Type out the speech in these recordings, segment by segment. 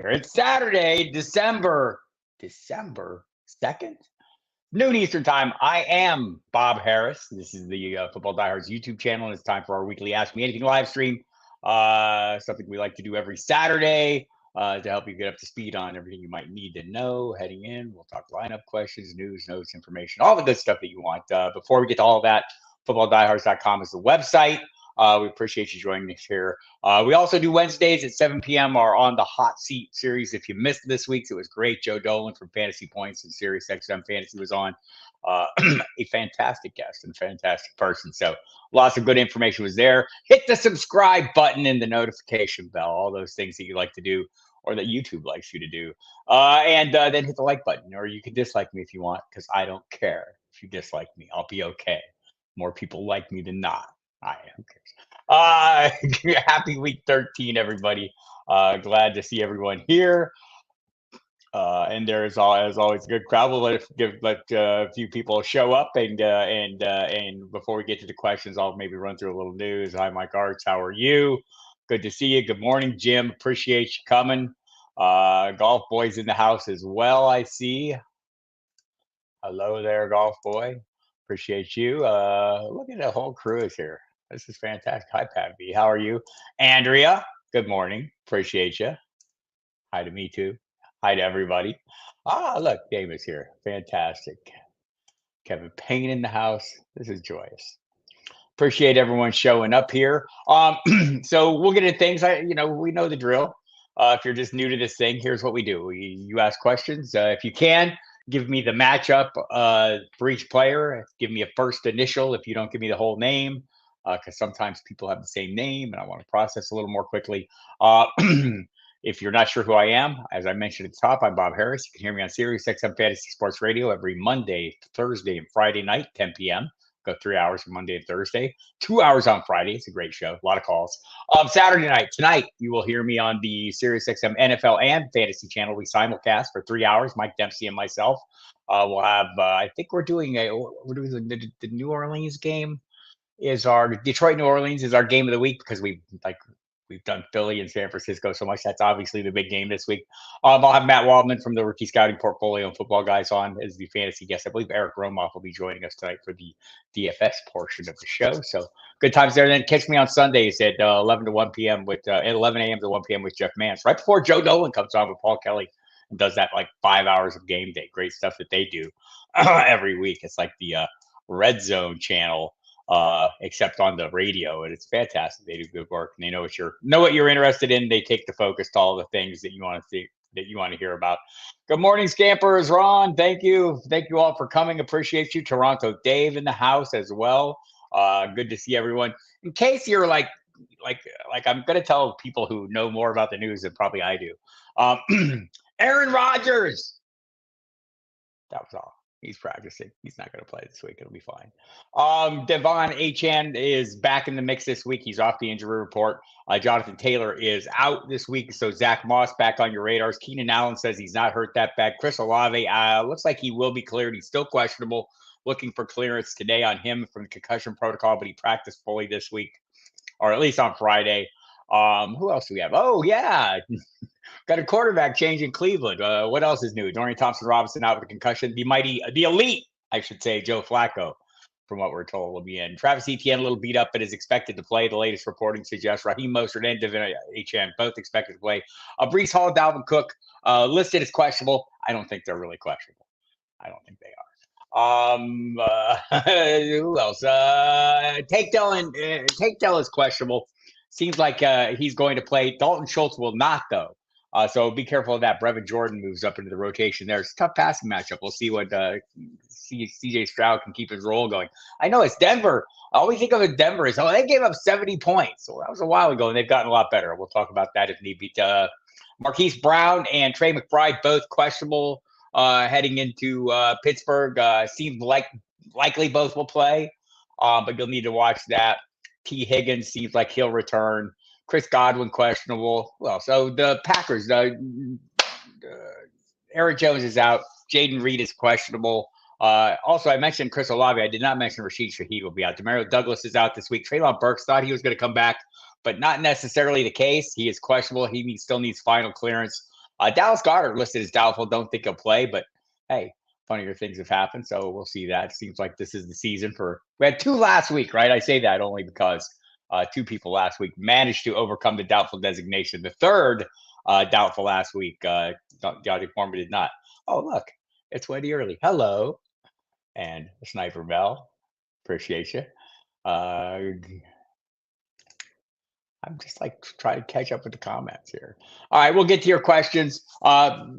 here. It's Saturday, December 2nd, noon Eastern time. I am Bob Harris. This is the Football Diehards YouTube channel, and it's time for our weekly Ask Me Anything live stream. Something we like to do every Saturday to help you get up to speed on everything you might need to know heading in. We'll talk lineup questions, news, notes, information, all the good stuff that you want. Before we get to all of that, FootballDiehards.com is the website. We appreciate you joining us here. We also do Wednesdays at 7 p.m. our On the Hot Seat series. If you missed this week's, it was great. Joe Dolan from Fantasy Points and Sirius XM Fantasy was on. A fantastic guest and fantastic person. So lots of good information was there. Hit the subscribe button and the notification bell, all those things that you like to do or that YouTube likes you to do. And then hit the like button, or you can dislike me if you want, because I don't care. If you dislike me, I'll be okay. More people like me than not. Who cares? Happy week 13, everybody. Glad to see everyone here. And there's as always a good crowd. We'll let a few people show up, and before we get to the questions, I'll maybe run through a little news. Hi, Mike Arts. How are you? Good to see you. Good morning, Jim. Appreciate you coming. Golf Boy's in the house as well, I see. Hello there, Golf Boy. Appreciate you. Look at the whole crew is here. This is fantastic. Hi, Pat B. How are you? Andrea, good morning. Appreciate you. Hi to me, too. Hi to everybody. Look, Dave is here. Fantastic. Kevin Payne in the house. This is joyous. Appreciate everyone showing up here. So we'll get into things. We know the drill. If you're just new to this thing, here's what we do. You ask questions. If you can, give me the matchup for each player. Give me a first initial if you don't give me the whole name. Because sometimes people have the same name and I want to process a little more quickly. If you're not sure who I am, as I mentioned at the top, I'm Bob Harris. You can hear me on Sirius XM Fantasy Sports Radio every Monday, Thursday, and Friday night, 10 p.m. Go 3 hours from Monday and Thursday, 2 hours on Friday. It's a great show, a lot of calls. Saturday night, tonight, you will hear me on the Sirius XM NFL and Fantasy channel. We simulcast for 3 hours, Mike Dempsey and myself. We'll have, I think we're doing the New Orleans game. Detroit New Orleans is our game of the week because we've done Philly and San Francisco so much. That's obviously the big game this week. I'll have Matt Waldman from the Rookie Scouting Portfolio and Football Guys on as the fantasy guest. I believe Eric Romoff will be joining us tonight for the DFS portion of the show. So good times there. Then catch me on Sundays at 11 to 1 p.m. at 11 a.m. to 1 p.m. with Jeff Mance, right before Joe Dolan comes on with Paul Kelly and does that 5 hours of game day. Great stuff that they do every week. It's like the Red Zone channel. Except on the radio, and it's fantastic. They do good work, and they know what you're interested in. They take the focus to all the things that you want to see, that you want to hear about. Good morning, Scampers. Ron, thank you all for coming. Appreciate you. Toronto Dave in the house as well. Good to see everyone. In case you're like I'm going to tell people who know more about the news than probably I do. Aaron Rodgers. That was all. He's practicing. He's not going to play this week. It'll be fine. Devon Achane is back in the mix this week. He's off the injury report. Jonathan Taylor is out this week. So Zach Moss back on your radars. Keenan Allen says he's not hurt that bad. Chris Olave looks like he will be cleared. He's still questionable. Looking for clearance today on him from the concussion protocol, but he practiced fully this week, or at least on Friday. Who else do we have? Oh, yeah. Got a quarterback change in Cleveland. What else is new? Dorian Thompson-Robinson out with a concussion. The elite, I should say, Joe Flacco, from what we're told, will be in. Travis Etienne, a little beat up, but is expected to play. The latest reporting suggests Raheem Mostert and Devon Achane both expected to play. Breece Hall, Dalvin Cook, listed as questionable. I don't think they're really questionable. I don't think they are. Who else? Tank Dell is questionable. Seems like he's going to play. Dalton Schultz will not, though. So be careful of that. Brevin Jordan moves up into the rotation there. It's a tough passing matchup. We'll see what CJ Stroud can keep his role going. I know it's Denver. All we think of in Denver is, they gave up 70 points. So that was a while ago, and they've gotten a lot better. We'll talk about that if need be. Marquise Brown and Trey McBride, both questionable heading into Pittsburgh. Seems likely both will play, but you'll need to watch that. T. Higgins seems like he'll return. Chris Godwin, questionable. Well, so the Packers, Aaron Jones is out. Jaden Reed is questionable. Also, I mentioned Chris Olave. I did not mention Rashid Shaheed will be out. Demario Douglas is out this week. Treylon Burks thought he was going to come back, but not necessarily the case. He is questionable. He still needs final clearance. Dallas Goedert listed as doubtful. Don't think he'll play, but hey, funnier things have happened, so we'll see that. It seems like this is the season for. We had 2 last week, right? I say that only because 2 people last week managed to overcome the doubtful designation. The third doubtful last week, Dottie Former did not. Oh, look, it's Wendy Early. Hello, and Sniper Bell. Appreciate you. I'm just like trying to catch up with the comments here. All right, we'll get to your questions.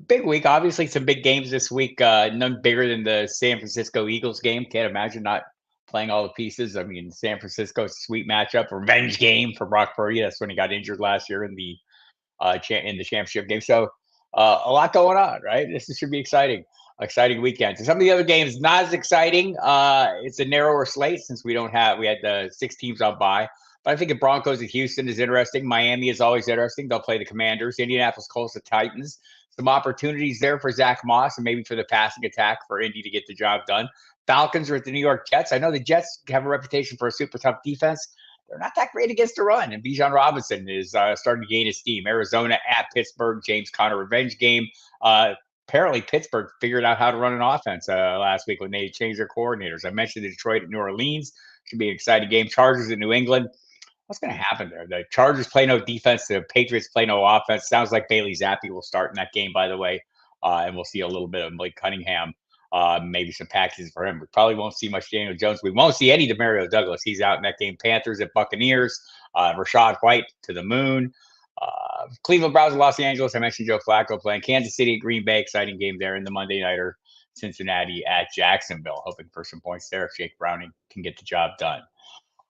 Big week, obviously some big games this week. None bigger than the San Francisco Eagles game. Can't imagine not playing all the pieces. I mean, San Francisco, sweet matchup, revenge game for Brock Purdy. That's when he got injured last year in the championship game. So a lot going on, right? This should be exciting. Exciting weekend. So some of the other games not as exciting. It's a narrower slate since we had the 6 teams on bye. But I think the Broncos at Houston is interesting. Miami is always interesting. They'll play the Commanders. Indianapolis Colts, the Titans. Some opportunities there for Zach Moss and maybe for the passing attack for Indy to get the job done. Falcons are at the New York Jets. I know the Jets have a reputation for a super tough defense. They're not that great against the run. And Bijan Robinson is starting to gain his steam. Arizona at Pittsburgh, James Conner revenge game. Apparently, Pittsburgh figured out how to run an offense last week when they changed their coordinators. I mentioned Detroit at New Orleans. Should be an exciting game. Chargers at New England. What's going to happen there? The Chargers play no defense. The Patriots play no offense. Sounds like Bailey Zappi will start in that game, by the way. And we'll see a little bit of Mike Cunningham. Maybe some packages for him. We probably won't see much Daniel Jones. We won't see any Demario Douglas. He's out in that game. Panthers at Buccaneers. Rashad White to the moon. Cleveland Browns at Los Angeles. I mentioned Joe Flacco playing. Kansas City at Green Bay. Exciting game there in the Monday Nighter. Cincinnati at Jacksonville. Hoping for some points there if Jake Browning can get the job done.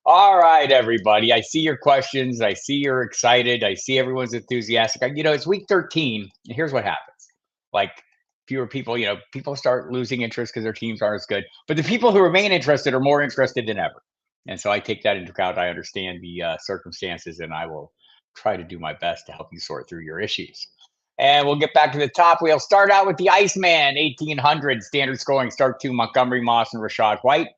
All right, everybody. I see your questions. I see you're excited. I see everyone's enthusiastic. It's week 13. And here's what happens. Like, fewer people, people start losing interest because their teams aren't as good. But the people who remain interested are more interested than ever. And so I take that into account. I understand the circumstances, and I will try to do my best to help you sort through your issues. And we'll get back to the top. We'll start out with the Iceman, 1,800 standard scoring. Start 2, Montgomery, Moss, and Rashad White.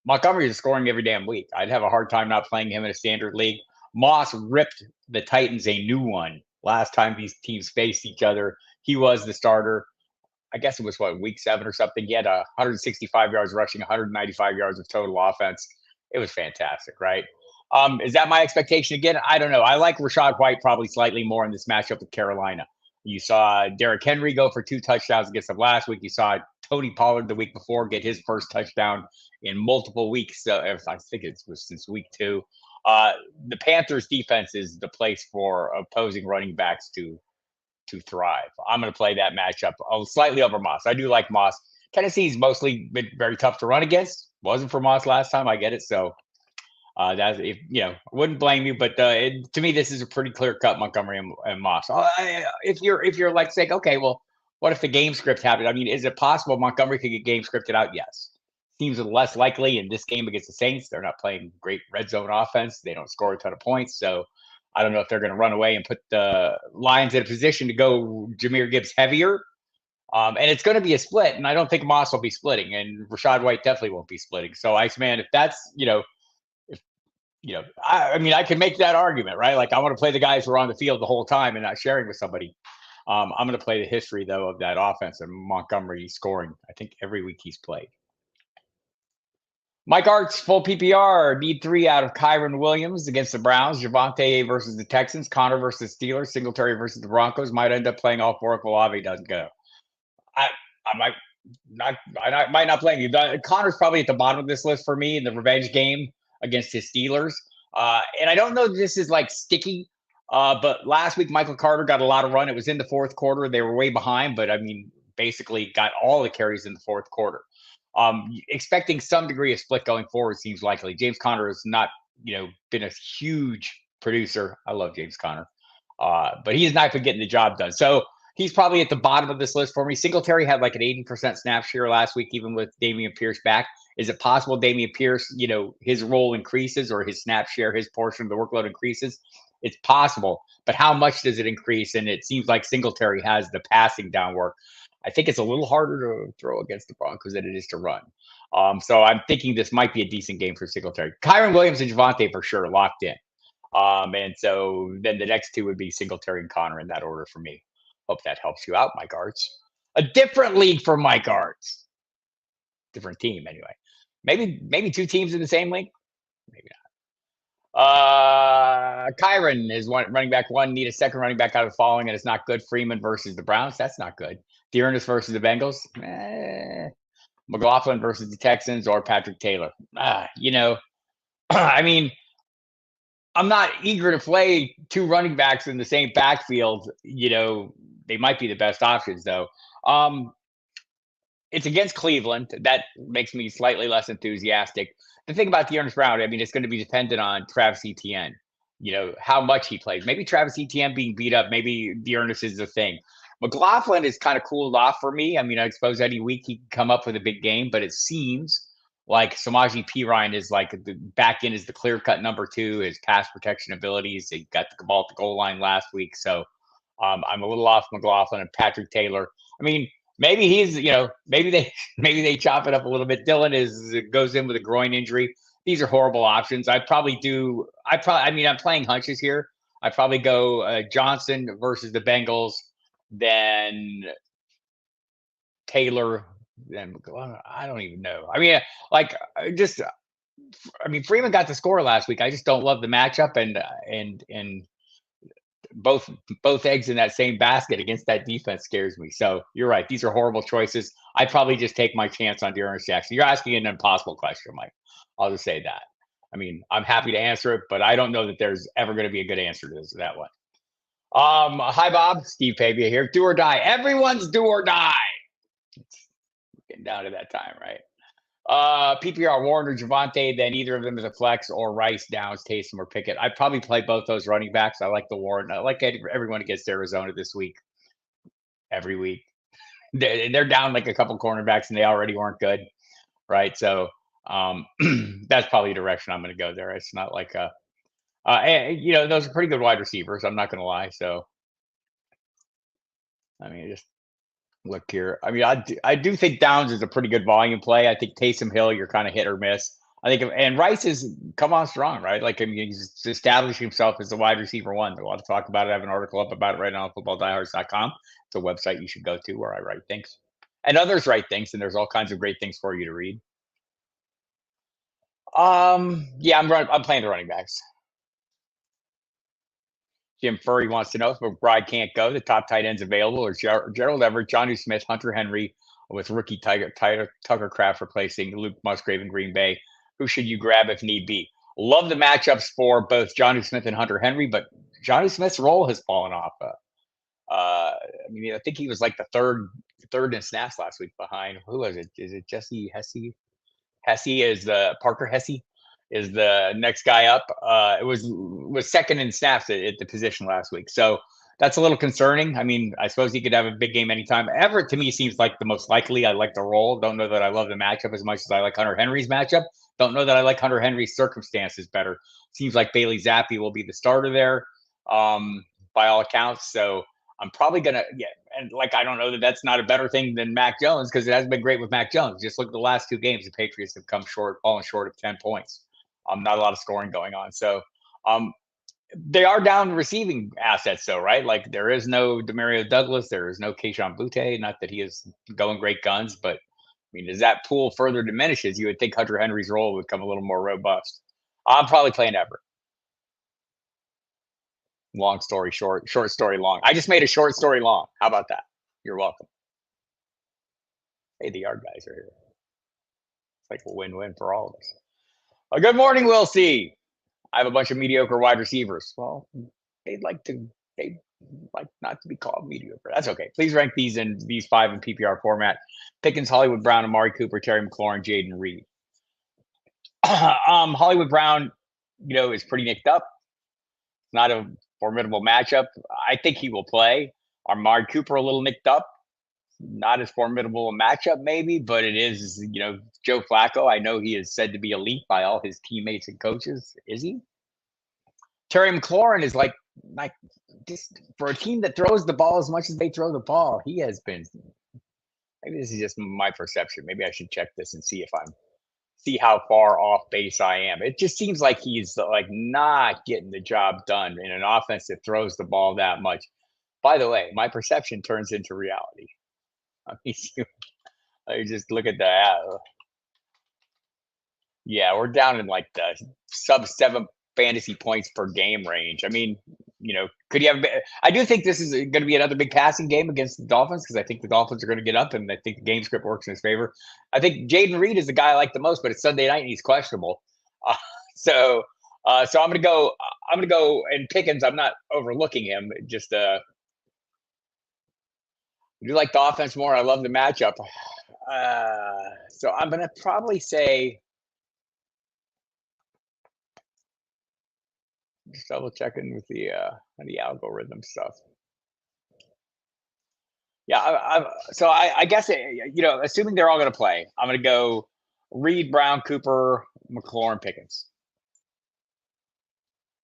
Montgomery is scoring every damn week. I'd have a hard time not playing him in a standard league. Moss ripped the Titans a new one last time these teams faced each other. He was the starter. I guess it was week 7 or something. He had 165 yards rushing, 195 yards of total offense. It was fantastic, right? Is that my expectation again? I don't know. I like Rashad White probably slightly more in this matchup with Carolina. You saw Derrick Henry go for 2 touchdowns against them last week. You saw Tony Pollard the week before get his first touchdown in multiple weeks. I think it was since week 2. The Panthers defense is the place for opposing running backs to thrive. I'm going to play that matchup slightly over Moss. I do like Moss. Tennessee's mostly been very tough to run against. Wasn't for Moss last time. I get it. So that's I wouldn't blame you, but to me, this is a pretty clear cut Montgomery and Moss. If you're like saying, okay, well, what if the game script happened? I mean, is it possible Montgomery could get game scripted out? Yes. Seems less likely in this game against the Saints. They're not playing great red zone offense. They don't score a ton of points. So I don't know if they're going to run away and put the Lions in a position to go Jahmyr Gibbs heavier. And it's going to be a split. And I don't think Moss will be splitting. And Rashad White definitely won't be splitting. So Iceman, if that's, I can make that argument, right? Like I want to play the guys who are on the field the whole time and not sharing with somebody. I'm going to play the history, though, of that offense and Montgomery scoring, I think, every week he's played. Mike Arts, full PPR, need 3 out of Kyron Williams against the Browns, Javonte versus the Texans, Connor versus Steelers, Singletary versus the Broncos. Might end up playing all 4 if Olave doesn't go. I might not play you. Connor's probably at the bottom of this list for me in the revenge game against his Steelers. And I don't know if this is like sticky, but last week Michael Carter got a lot of run. It was in the 4th quarter. They were way behind, but basically got all the carries in the 4th quarter. Expecting some degree of split going forward seems likely. James Conner has not, been a huge producer. I love James Conner, but he is not been getting the job done. So he's probably at the bottom of this list for me. Singletary had like an 80% snap share last week, even with Dameon Pierce back. Is it possible Dameon Pierce, his role increases or his snap share, his portion of the workload increases? It's possible, but how much does it increase? And it seems like Singletary has the passing down work. I think it's a little harder to throw against the Broncos than it is to run. So I'm thinking this might be a decent game for Singletary. Kyron Williams and Javonte for sure locked in. And so then the next 2 would be Singletary and Connor in that order for me. Hope that helps you out, Mike Arts. A different league for Mike Arts. Different team, anyway. Maybe two teams in the same league. Maybe not. Kyron is one running back one. Need a second running back out of the following, and it's not good. Freeman versus the Browns. That's not good. Dearness versus the Bengals. McLaughlin versus the Texans, or Patrick Taylor. I mean, I'm not eager to play two running backs in the same backfield. They might be the best options, though. It's against Cleveland. That makes me slightly less enthusiastic. The thing about Dearness Brown, I mean, it's going to be dependent on Travis Etienne, how much he plays. Maybe Travis Etienne being beat up, maybe Dearness is the thing. McLaughlin is kind of cooled off for me. I mean, I suppose any week he can come up with a big game, but it seems like Samaje Perine is like the back end is the clear-cut number two, his pass protection abilities. He got the ball at the goal line last week. So I'm a little off McLaughlin. And Patrick Taylor. I mean, maybe he's, maybe they chop it up a little bit. Dylan goes in with a groin injury. These are horrible options. I'm playing hunches here. I'd probably go Johnson versus the Bengals, then Taylor, then I don't even know. I mean, Freeman got the score last week. I just don't love the matchup, and both eggs in that same basket against that defense scares me. So you're right. These are horrible choices. I'd probably just take my chance on Dearness Jackson. You're asking an impossible question, Mike. I'll just say that. I mean, I'm happy to answer it, but I don't know that there's ever going to be a good answer to that one. Hi, Bob. Steve Pavia here. Do or die. Everyone's do or die. It's getting down to that time, right? PPR, Warren or Javante, then either of them is a flex, or Rice, Downs, Taysom, or Pickett. I'd probably play both those running backs. I like the Warren. I like everyone against Arizona this week. Every week. They're down like a couple cornerbacks, and they already weren't good, right? So that's probably the direction I'm going to go there. It's not like those are pretty good wide receivers. I'm not going to lie. So, I mean, just look here. I mean, I do think Downs is a pretty good volume play. I think Taysom Hill, you're kind of hit or miss. I think, and Rice has come on strong, right? Like, I mean, he's established himself as the wide receiver one. There's a lot to talk about it. I have an article up about it right now on FootballDiehards.com. It's a website you should go to where I write things. And others write things, and there's all kinds of great things for you to read. Yeah, I'm playing the running backs. Jim Furry wants to know if McBride can't go, the top tight ends available are Gerald Everett, Jonnu Smith, Hunter Henry, with rookie Tucker Kraft replacing Luke Musgrave in Green Bay. Who should you grab if need be? Love the matchups for both Jonnu Smith and Hunter Henry, but Jonnu Smith's role has fallen off. I mean, I think he was like the third in snaps last week behind. Who was it? Is it Jesse Hesse? Parker Hesse is the next guy up. It was second in snaps at the position last week. So that's a little concerning. I mean, I suppose he could have a big game anytime. Everett, to me, seems like the most likely. I like the role. Don't know that I love the matchup as much as I like Hunter Henry's matchup. Don't know that I like Hunter Henry's circumstances better. Seems like Bailey Zappi will be the starter there, by all accounts. So I'm probably going to, and I don't know that that's not a better thing than Mac Jones, because it hasn't been great with Mac Jones. Just look at the last two games. The Patriots have fallen short of 10 points. Not a lot of scoring going on. So they are down receiving assets, though, right? Like, there is no Demario Douglas. There is no Kayshon Boutte. Not that he is going great guns, but, I mean, as that pool further diminishes, you would think Hunter Henry's role would become a little more robust. I'm probably playing Everett. Long story short, short story long. I just made a short story long. How about that? You're welcome. Hey, the yard guys are here. It's like a win-win for all of us. Good morning, Will C. I have a bunch of mediocre wide receivers. Well, they'd like not to be called mediocre. That's okay. Please rank these five in PPR format: Pickens, Hollywood Brown, Amari Cooper, Terry McLaurin, Jaden Reed. Hollywood Brown, is pretty nicked up. Not a formidable matchup. I think he will play. Amari Cooper a little nicked up. Not as formidable a matchup, maybe, but it is, Joe Flacco. I know he is said to be elite by all his teammates and coaches. Is he? Terry McLaurin is like just for a team that throws the ball as much as they throw the ball. He has been. Maybe this is just my perception. Maybe I should check this and see how far off base I am. It just seems like he's not getting the job done in an offense that throws the ball that much. By the way, my perception turns into reality. I mean, I just look at the. Yeah, we're down in like the sub 7 fantasy points per game range. I mean, could you have? I do think this is going to be another big passing game against the Dolphins because I think the Dolphins are going to get up, and I think the game script works in his favor. I think Jaden Reed is the guy I like the most, but it's Sunday night and he's questionable. So I'm going to go. I'm going to go and Pickens. I'm not overlooking him. Just I do like the offense more. I love the matchup. So I'm going to probably say. Just double checking with the algorithm stuff. Yeah, I guess assuming they're all going to play, I'm going to go Reed, Brown, Cooper, McLaurin, Pickens,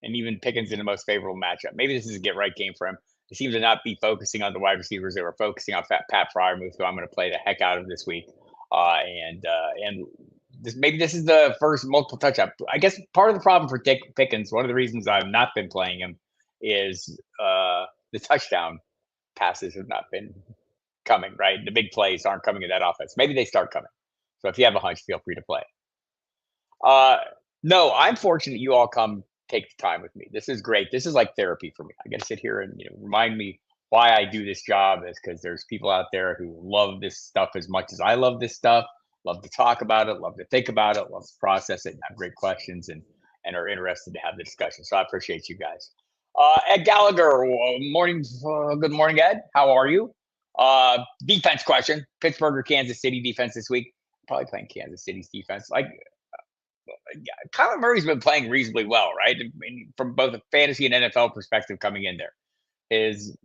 and even Pickens in the most favorable matchup. Maybe this is a get right game for him. He seems to not be focusing on the wide receivers; they were focusing on Pat Fryermuth, who I'm going to play the heck out of this week. And maybe this is the first multiple touchdown. I guess part of the problem for Pickens, one of the reasons I've not been playing him, is the touchdown passes have not been coming. Right, the big plays aren't coming in that offense. Maybe they start coming. So if you have a hunch, feel free to play. No, I'm fortunate you all come take the time with me. This is great. This is like therapy for me. I get to sit here and remind me why I do this job is because there's people out there who love this stuff as much as I love this stuff. Love to talk about it, love to think about it, love to process it, and have great questions and are interested to have the discussion. So I appreciate you guys. Ed Gallagher, morning. Good morning, Ed. How are you? Defense question. Pittsburgh or Kansas City defense this week? Probably playing Kansas City's defense. Kyler Murray's been playing reasonably well, right? I mean, from both a fantasy and NFL perspective coming in there. His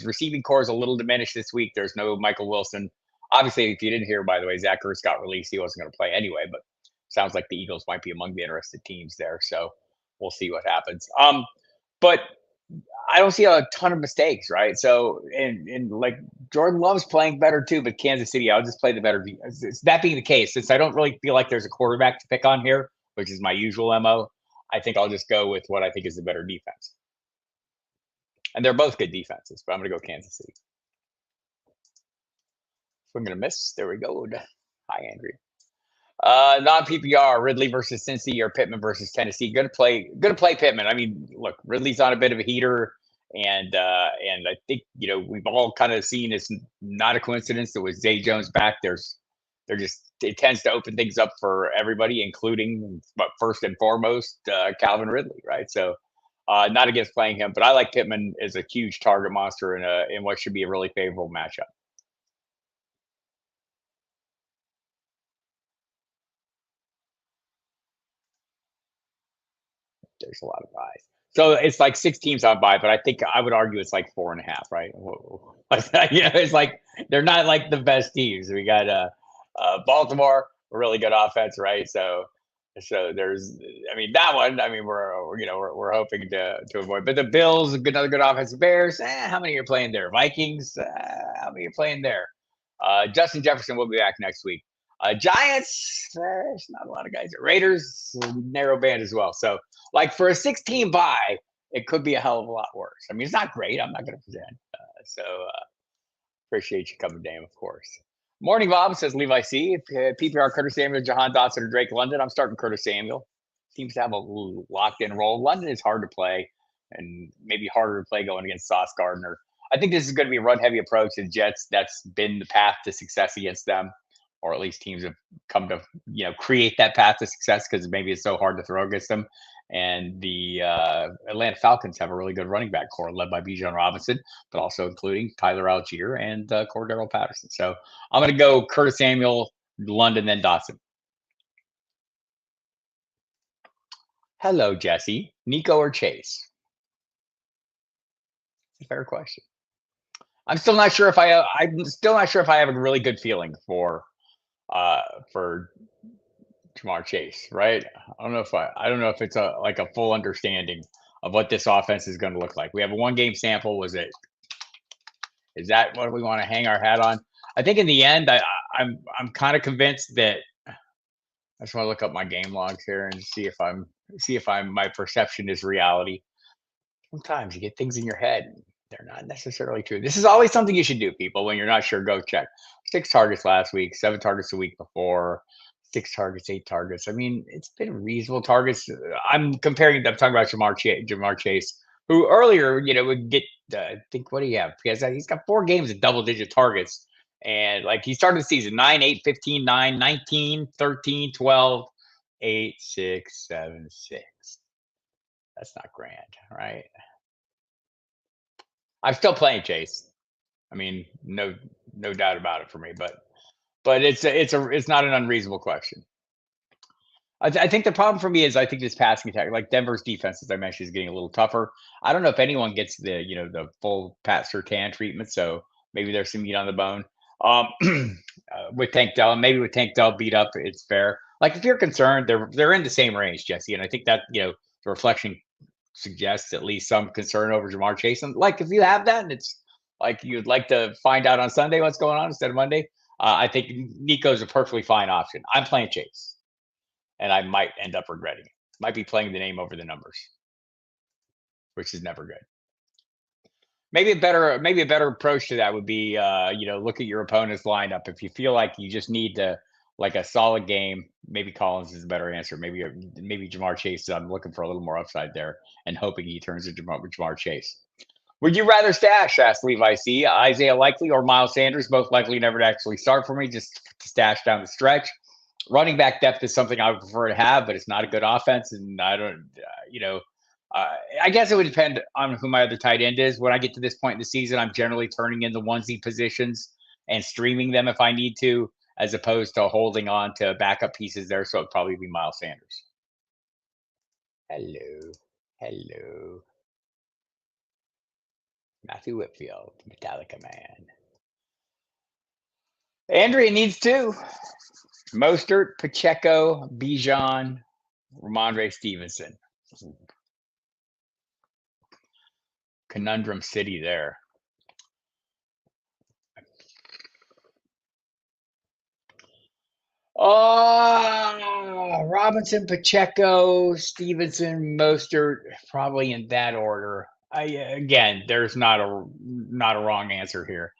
receiving core is a little diminished this week. There's no Michael Wilson. Obviously, if you didn't hear, by the way, Zach Ertz got released. He wasn't going to play anyway, but sounds like the Eagles might be among the interested teams there. So we'll see what happens. But I don't see a ton of mistakes, right? So, and like Jordan Love's playing better too, but Kansas City, I'll just play the better. That being the case, since I don't really feel like there's a quarterback to pick on here, which is my usual MO, I think I'll just go with what I think is the better defense. And they're both good defenses, but I'm going to go Kansas City. I'm going to miss. There we go. Hi, Andrew. Non-PPR, Ridley versus Cincy or Pittman versus Tennessee. Going to play Pittman. I mean, look, Ridley's on a bit of a heater, and I think we've all kind of seen it's not a coincidence that with Zay Jones back, it tends to open things up for everybody, including, but first and foremost, Calvin Ridley, right? So, not against playing him, but I like Pittman as a huge target monster in what should be a really favorable matchup. There's a lot of buys. So it's like 6 teams on buy, but I think I would argue it's like 4.5, right? It's like they're not like the best teams. We got Baltimore, a really good offense, right? So there's, I mean, that one. I mean, we're hoping to avoid. But the Bills, another good offense. Bears, how many are playing there? Vikings, how many are playing there? Justin Jefferson will be back next week. Giants, there's not a lot of guys. Raiders, narrow band as well. So, like for a 16 buy, it could be a hell of a lot worse. I mean, it's not great. I'm not going to pretend. Appreciate you coming down, of course. Morning, Bob, says Levi C. PPR, Curtis Samuel, Jahan Dotson, or Drake London. I'm starting Curtis Samuel. Seems to have a locked-in role. London is hard to play and maybe harder to play going against Sauce Gardner. I think this is going to be a run-heavy approach to the Jets. That's been the path to success against them, or at least teams have come to create that path to success because maybe it's so hard to throw against them. And the Atlanta Falcons have a really good running back core led by Bijan Robinson, but also including Tyler Algier and Cordero Patterson. So I'm going to go Curtis Samuel, London, then Dotson. Hello, Jesse. Nico or Chase? It's a fair question. I'm still not sure if I have a really good feeling for Jamar Chase, right? I don't know if it's a full understanding of what this offense is going to look like. We have a 1-game sample. Is that what we want to hang our hat on? I think in the end, I'm kind of convinced that I just want to look up my game logs here and see if my perception is reality. Sometimes you get things in your head. They're not necessarily true. This is always something you should do, people. When you're not sure, go check. 6 targets last week, 7 targets the week before, 6 targets, 8 targets. I mean, it's been reasonable targets. I'm comparing. I'm talking about Jamar Chase, who earlier, would get. I think what do you have? Because he's got 4 games of double-digit targets, and like he started the season 9, 8, 15, 9, 19, 13, 12, 8, 6, 7, 6. That's not grand, right? I'm still playing Chase. I mean, no doubt about it for me. But it's not an unreasonable question. I think the problem for me is I think this passing attack, like Denver's defense, as I mentioned, is getting a little tougher. I don't know if anyone gets the full Pat Surtain treatment. So maybe there's some meat on the bone. With Tank Dell, and maybe with Tank Dell beat up, it's fair. Like if you're concerned, they're in the same range, Jesse, and I think that the reflection suggests at least some concern over Jamar Chase. And like if you have that, and it's like you'd like to find out on Sunday what's going on instead of Monday, I think Nico's a perfectly fine option. I'm playing Chase, and I might end up regretting it. Might be playing the name over the numbers, which is never good. Maybe a better approach to that would be, look at your opponent's lineup. If you feel like you just need like a solid game, maybe Collins is a better answer. Maybe Jamar Chase. I'm looking for a little more upside there and hoping he turns into Jamar Chase. Would you rather stash, asked Levi C, Isaiah Likely or Miles Sanders? Both likely never to actually start for me, just to stash down the stretch. Running back depth is something I would prefer to have, but it's not a good offense, and I don't, I guess it would depend on who my other tight end is. When I get to this point in the season, I'm generally turning in the onesie positions and streaming them if I need to, as opposed to holding on to backup pieces there. So it'd probably be Miles Sanders. Hello. Matthew Whitfield, Metallica man. Andrea needs 2. Mostert, Pacheco, Bijan, Ramondre Stevenson. Conundrum City there. Robinson, Pacheco, Stevenson, Mostert, probably in that order. Again, there's not a wrong answer here.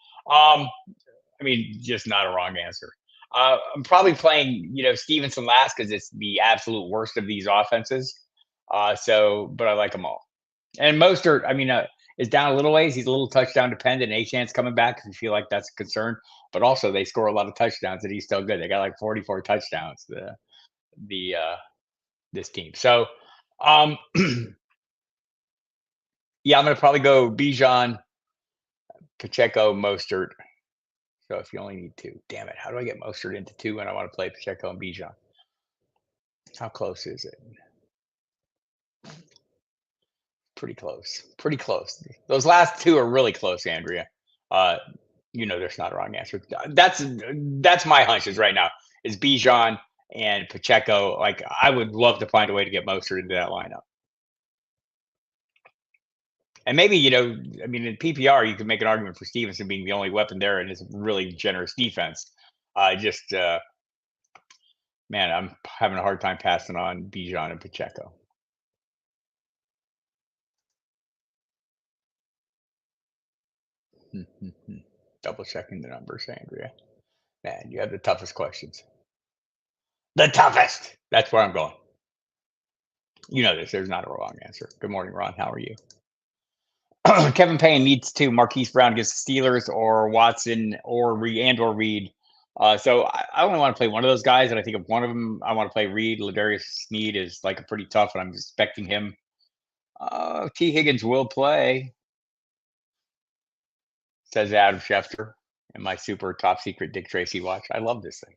Just not a wrong answer. I'm probably playing, Stevenson last because it's the absolute worst of these offenses. But I like them all. And Mostert, is down a little ways. He's a little touchdown dependent. A-Chan's coming back if you feel like that's a concern. But also, they score a lot of touchdowns, and he's still good. They got like 44 touchdowns. This team. So, yeah, I'm gonna probably go Bijan, Pacheco, Mostert. So if you only need 2, damn it, how do I get Mostert into 2 when I want to play Pacheco and Bijan? How close is it? Pretty close. Those last 2 are really close, Andrea. There's not a wrong answer. That's my hunches right now. Is Bijan and Pacheco. Like I would love to find a way to get Mostert into that lineup. And maybe, in PPR, you could make an argument for Stevenson being the only weapon there and his really generous defense. Man, I'm having a hard time passing on Bijan and Pacheco. Double checking the numbers, Andrea. Man, you have the toughest questions. The toughest. That's where I'm going. You know this. There's not a wrong answer. Good morning, Ron. How are you? Kevin Payne needs 2. Marquise Brown against the Steelers or Watson or Reed. So I only want to play one of those guys, and I think if one of them I want to play Reed. Ladarius Sneed is like a pretty tough, and I'm expecting him. T. Higgins will play, says Adam Schefter in my super top secret Dick Tracy watch. I love this thing.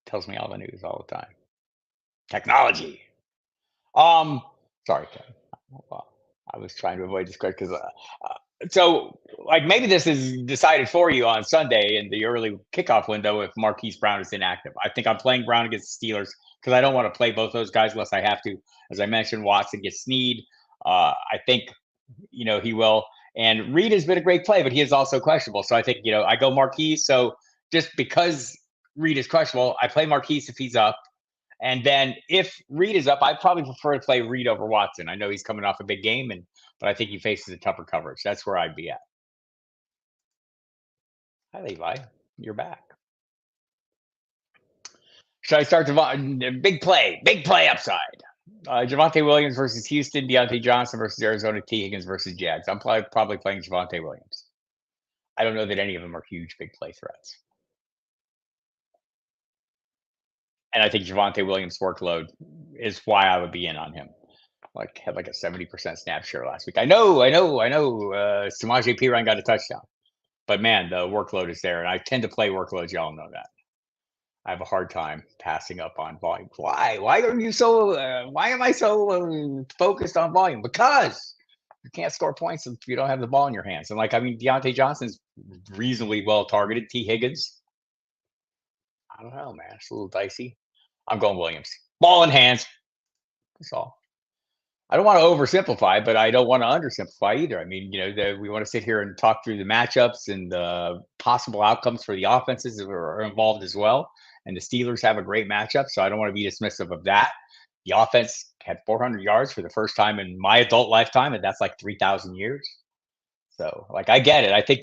Tells me all the news all the time. Technology. Sorry, Kevin. Well, I was trying to avoid this question because so like maybe this is decided for you on Sunday in the early kickoff window if Marquise Brown is inactive. I think I'm playing Brown against the Steelers because I don't want to play both those guys unless I have to. As I mentioned, Watson gets Sneed. I think he will. And Reed has been a great play, but he is also questionable. So I think I go Marquise. So just because Reed is questionable, I play Marquise if he's up. And then if Reed is up, I probably prefer to play Reed over Watson. I know he's coming off a big game, but I think he faces a tougher coverage. That's where I'd be at. Hi, Levi. You're back. Should I start big play upside? Javonte Williams versus Houston, Deontay Johnson versus Arizona, T. Higgins versus Jags. I'm probably playing Javonte Williams. I don't know that any of them are huge big play threats. And I think Javonte Williams' workload is why I would be in on him. Had a 70% snap share last week. I know. Samaje Perine got a touchdown. But man, the workload is there. And I tend to play workloads. Y'all know that. I have a hard time passing up on volume. Why? Why are you so? Why am I so focused on volume? Because you can't score points if you don't have the ball in your hands. And Deontay Johnson's reasonably well targeted. T. Higgins, I don't know, man. It's a little dicey. I'm going Williams. Ball in hands. That's all. I don't want to oversimplify, but I don't want to undersimplify either. We want to sit here and talk through the matchups and the possible outcomes for the offenses that are involved as well. And the Steelers have a great matchup, so I don't want to be dismissive of that. The offense had 400 yards for the first time in my adult lifetime, and that's like 3,000 years. So, I get it. I think,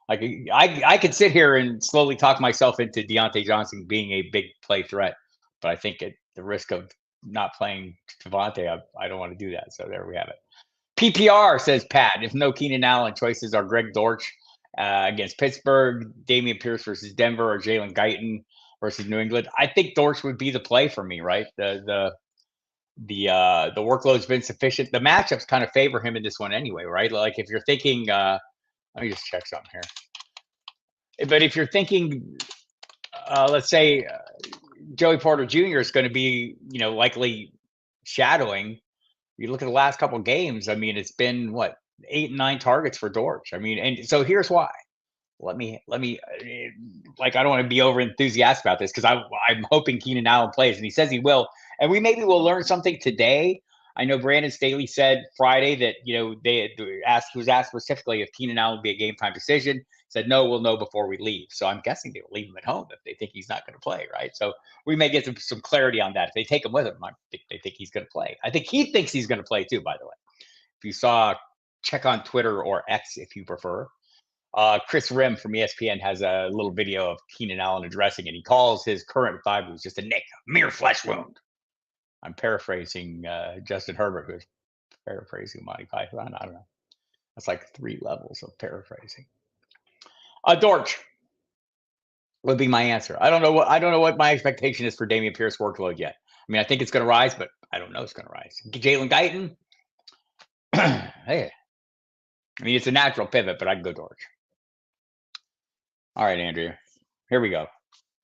I could sit here and slowly talk myself into Deontay Johnson being a big play threat, but I think at the risk of not playing Javonte, I don't want to do that. So there we have it. PPR, says Pat. If no Keenan Allen, choices are Greg Dortch against Pittsburgh, Dameon Pierce versus Denver, or Jalen Guyton versus New England. I think Dortch would be the play for me, right? The workload's been sufficient. The matchups kind of favor him in this one anyway, right? If you're thinking, let me just check something here. But if you're thinking, let's say Joey Porter Jr. is going to be, likely shadowing. You look at the last couple of games. It's been 8 and 9 targets for Dortch. And so here's why. Let me. I don't want to be over enthusiastic about this because I'm hoping Keenan Allen plays, and he says he will. And we maybe will learn something today. I know Brandon Staley said Friday that he was asked specifically if Keenan Allen would be a game time decision. Said no, we'll know before we leave. So I'm guessing they will leave him at home if they think he's not going to play, right? So we may get some clarity on that. If they take him with him, I think they think he's going to play. I think he thinks he's going to play too. By the way, if you saw, check on Twitter or X if you prefer. Chris Rim from ESPN has a little video of Keenan Allen addressing it. He calls his current thigh bruise just a nick, a mere flesh wound. I'm paraphrasing Justin Herbert, who's paraphrasing Monty Python. I don't know. That's like 3 levels of paraphrasing. Dortch would be my answer. I don't know what my expectation is for Dameon Pierce workload yet. I think it's going to rise, but I don't know it's going to rise. Jalen Guyton, hey, it's a natural pivot, but I'd go Dortch. All right, Andrea, here we go.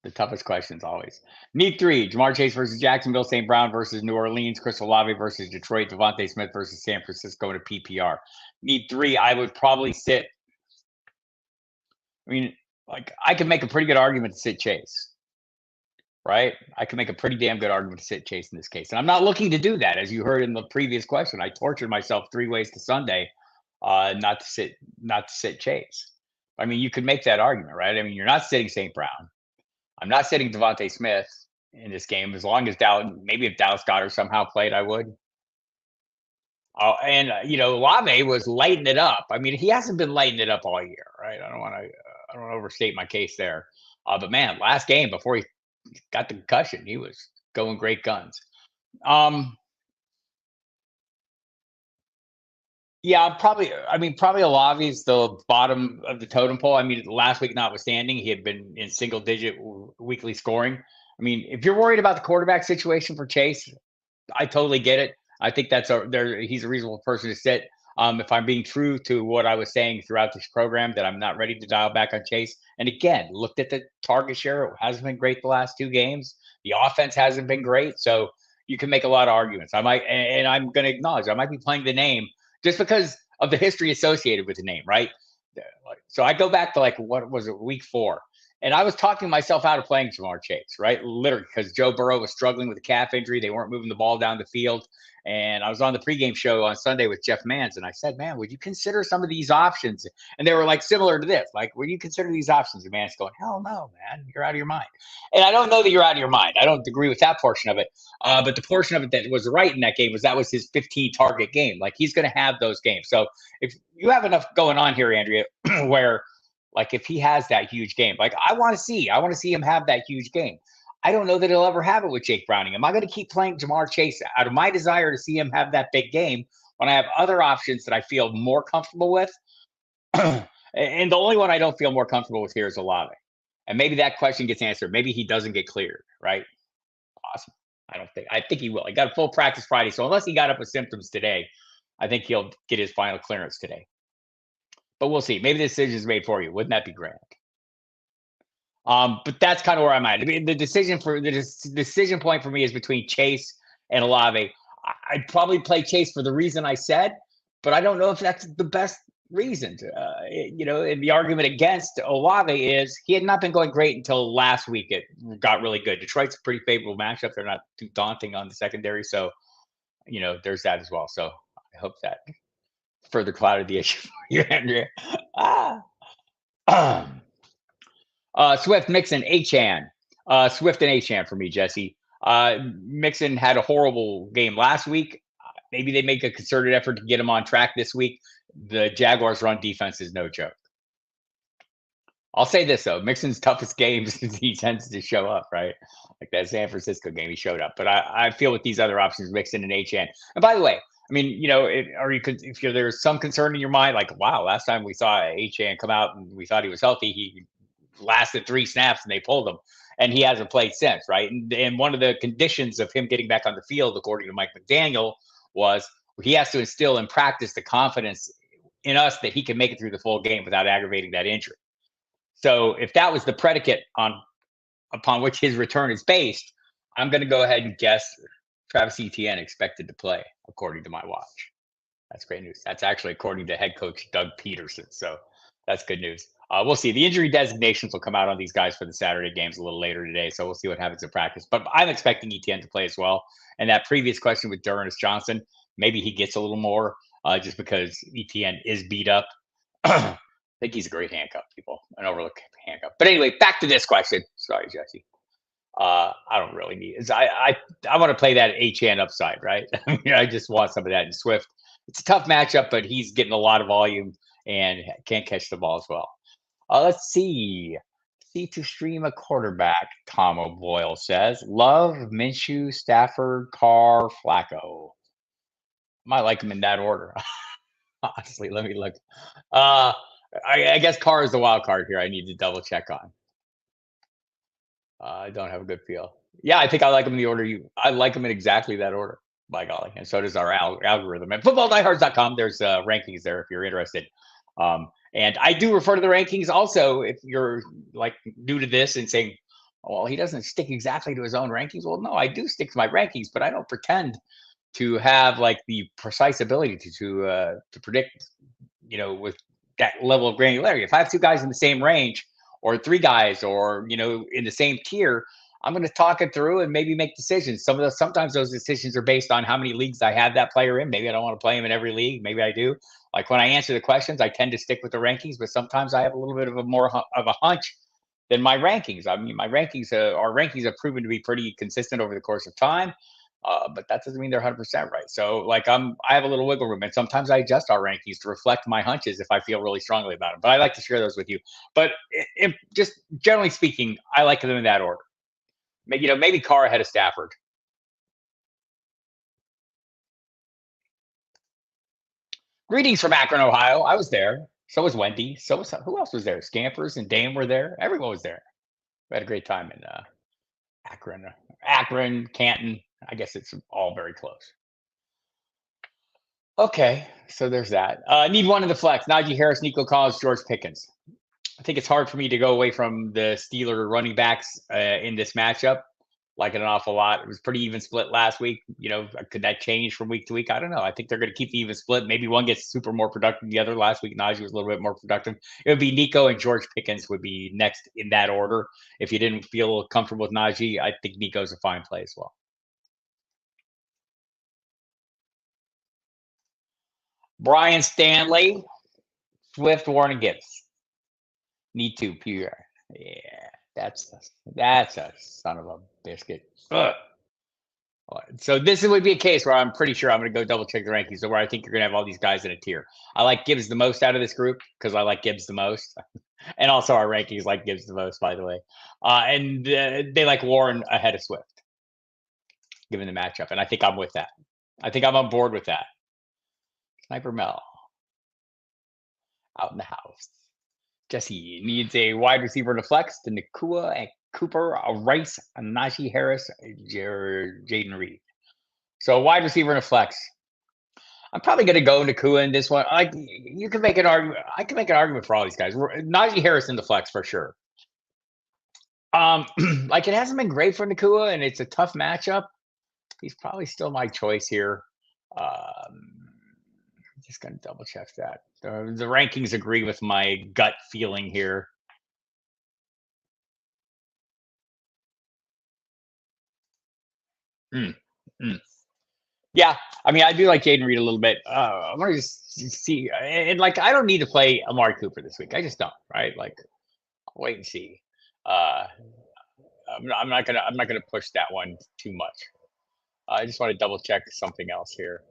The toughest questions always. Need 3: Jamar Chase versus Jacksonville, St. Brown versus New Orleans, Chris Olave versus Detroit, Devontae Smith versus San Francisco in a PPR. Need 3. I would probably sit. I could make a pretty good argument to sit Chase, right? I could make a pretty damn good argument to sit Chase in this case. And I'm not looking to do that. As you heard in the previous question, I tortured myself 3 ways to Sunday not to sit Chase. You could make that argument, right? You're not sitting St. Brown. I'm not sitting Devontae Smith in this game as long as maybe if Dallas Goedert somehow played, I would. And Olave was lighting it up. He hasn't been lighting it up all year, right? I don't want to overstate my case there. But man, last game before he got the concussion, he was going great guns. Yeah, probably Olave's the bottom of the totem pole. Last week notwithstanding, he had been in single-digit weekly scoring. If you're worried about the quarterback situation for Chase, I totally get it. I think he's a reasonable person to sit. If I'm being true to what I was saying throughout this program, that I'm not ready to dial back on Chase. And again, looked at the target share. It hasn't been great the last 2 games. The offense hasn't been great. So you can make a lot of arguments. I'm going to acknowledge I might be playing the name just because of the history associated with the name, right? So I go back to what was it, week 4. And I was talking myself out of playing Jamar Chase, right? Literally, because Joe Burrow was struggling with a calf injury. They weren't moving the ball down the field. And I was on the pregame show on Sunday with Jeff Mans, and I said, man, would you consider some of these options? And they were like similar to this. Like, would you consider these options? And Mans going, hell no, man, you're out of your mind. And I don't know that you're out of your mind. I don't agree with that portion of it. But the portion of it that was right in that game was his 15 target game. Like, he's going to have those games. So if you have enough going on here, Andrea, where like if he has that huge game, like I want to see him have that huge game. I don't know that he'll ever have it with Jake Browning. Am I going to keep playing Jamar Chase out of my desire to see him have that big game when I have other options that I feel more comfortable with? And the only one I don't feel more comfortable with here is Olave. And maybe that question gets answered. Maybe he doesn't get cleared, right? Awesome. I think he will. He got a full practice Friday. So unless he got up with symptoms today, I think he'll get his final clearance today. But we'll see. Maybe the decision is made for you. Wouldn't that be grand? But that's kind of where I'm at. I mean, the decision point for me is between Chase and Olave. I'd probably play Chase for the reason I said, but I don't know if that's the best reason. And the argument against Olave is he had not been going great until last week. It got really good. Detroit's a pretty favorable matchup. They're not too daunting on the secondary. So, there's that as well. So I hope that further clouded the issue for you, Andrea. Swift, Mixon, Achane. Swift and Achane for me, Jesse. Mixon had a horrible game last week. Maybe they make a concerted effort to get him on track this week. The Jaguars' run defense is no joke. I'll say this, though. Mixon's toughest games, he tends to show up, right? Like that San Francisco game, he showed up. But I feel with these other options, Mixon and Achane. And by the way, I mean, if there's some concern in your mind, like, wow, last time we saw Achane come out and we thought he was healthy, he lasted 3 snaps and they pulled him, and he hasn't played since, right? And one of the conditions of him getting back on the field, according to Mike McDaniel, was he has to instill in practice the confidence in us that he can make it through the full game without aggravating that injury. So if that was the predicate upon which his return is based, I'm going to go ahead and guess Travis Etienne expected to play, according to my watch. That's great news. That's actually according to head coach Doug Peterson. So that's good news. We'll see. The injury designations will come out on these guys for the Saturday games a little later today. So we'll see what happens in practice. But I'm expecting Etienne to play as well. And that previous question with D'Ernest Johnson, maybe he gets a little more just because Etienne is beat up. I think he's a great handcuff, people. An overlook handcuff. But anyway, back to this question. Sorry, Jesse. I don't really need it. I want to play that Achane upside, right? I just want some of that in Swift. It's a tough matchup, but he's getting a lot of volume and can't catch the ball as well. Let's see. See to stream a quarterback, Tom O'Boyle says. Love, Minshew, Stafford, Carr, Flacco. Might like him in that order. Honestly, let me look. I guess Carr is the wild card here. I need to double check on. I don't have a good feel. Yeah, I think I like him in the order I like him in exactly that order, by golly. And so does our algorithm. And FootballDiehards.com, there's rankings there if you're interested. And I do refer to the rankings also if you're like new to this and saying, well, he doesn't stick exactly to his own rankings. Well, no, I do stick to my rankings, but I don't pretend to have like the precise ability to predict, with that level of granularity. If I have 2 guys in the same range, or 3 guys, or in the same tier, I'm going to talk it through and maybe make decisions. Sometimes those decisions are based on how many leagues I have that player in. Maybe I don't want to play him in every league. Maybe I do. Like when I answer the questions, I tend to stick with the rankings, but sometimes I have a little bit of a hunch than my rankings. I mean, our rankings have proven to be pretty consistent over the course of time. But that doesn't mean they're 100% right. So like I have a little wiggle room, and sometimes I adjust our rankings to reflect my hunches if I feel really strongly about them. But I like to share those with you. But just generally speaking, I like them in that order. Maybe Carr ahead of Stafford. Greetings from Akron, Ohio. I was there. So was Wendy. Who else was there? Scampers and Dame were there. Everyone was there. We had a great time in Akron, Canton. I guess it's all very close. Okay, so there's that. Need one in the flex. Najee Harris, Nico Collins, George Pickens. I think it's hard for me to go away from the Steeler running backs in this matchup. like it an awful lot. It was pretty even split last week. You know, could that change from week to week? I don't know. I think they're going to keep the even split. Maybe one gets super more productive than the other. Last week, Najee was a little bit more productive. It would be Nico and George Pickens would be next in that order. If you didn't feel comfortable with Najee, I think Nico's a fine play as well. Brian Stanley, Swift, Warren, and Gibbs. Need to, PR. Yeah, that's a son of a biscuit. Ugh. So this would be a case where I'm pretty sure I'm going to go double check the rankings, where I think you're going to have all these guys in a tier. I like Gibbs the most out of this group because I like Gibbs the most, and also our rankings like Gibbs the most, by the way. And they like Warren ahead of Swift, given the matchup, and I think I'm with that. I think I'm on board with that. Sniper Mel out in the house. Jesse needs a wide receiver to flex to Nakua and Cooper, Rice, Najee Harris, Jaden Reed. So a wide receiver and a flex. I'm probably going to go Nakua in this one. You can make an argument. I can make an argument for all these guys. Najee Harris in the flex for sure. Like it hasn't been great for Nakua, and it's a tough matchup. He's probably still my choice here. Just going to double check that. The rankings agree with my gut feeling here. Yeah, I mean, I do like Jaden Reed a little bit. I'm going to just see, and like, I don't need to play Amari Cooper this week. I just don't, right? Like, I'll wait and see. I'm not gonna push that one too much. I just want to double check something else here.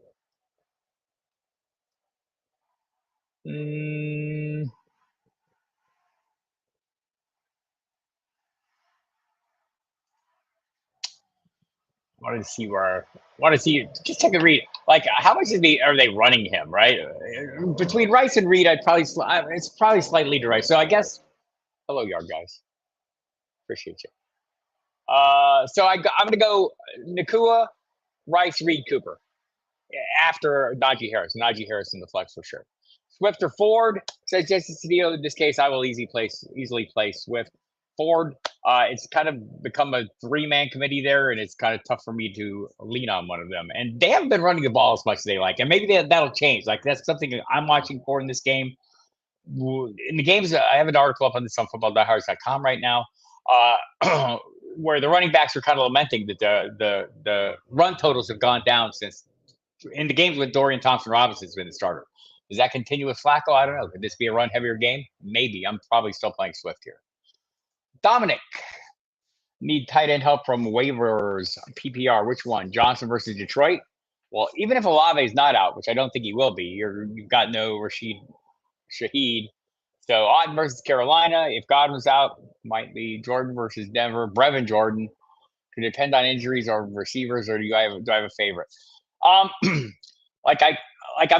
Want to see just take a read. Like how much are they running him, right? Between Rice and Reed, it's probably slightly to Rice. So I guess hello yard guys. Appreciate you. So I'm gonna go Nakua, Rice, Reed, Cooper. After Najee Harris. Najee Harris in the flex for sure. Swift or Ford, says Jesse Cedillo. In this case, I will easily play Swift. Ford, it's kind of become a three-man committee there, and it's kind of tough for me to lean on one of them. And they haven't been running the ball as much as they like, and maybe that'll change. Like that's something I'm watching for in this game. In the games, I have an article up on this on FootballDiehards.com right now, where the running backs are kind of lamenting that the run totals have gone down since in the games with Dorian Thompson-Robinson's been the starter. Does that continue with Flacco? I don't know. Could this be a run-heavier game? Maybe. I'm probably still playing Swift here. Dominic, need tight end help from waivers, PPR. Which one? Johnson versus Detroit? Well, even if Olave is not out, which I don't think he will be, you've got no Rashid Shaheed. So Otten versus Carolina. If Godwin's out, might be Jordan versus Denver. Brevin Jordan. Could depend on injuries or receivers, or do I have a favorite? I'm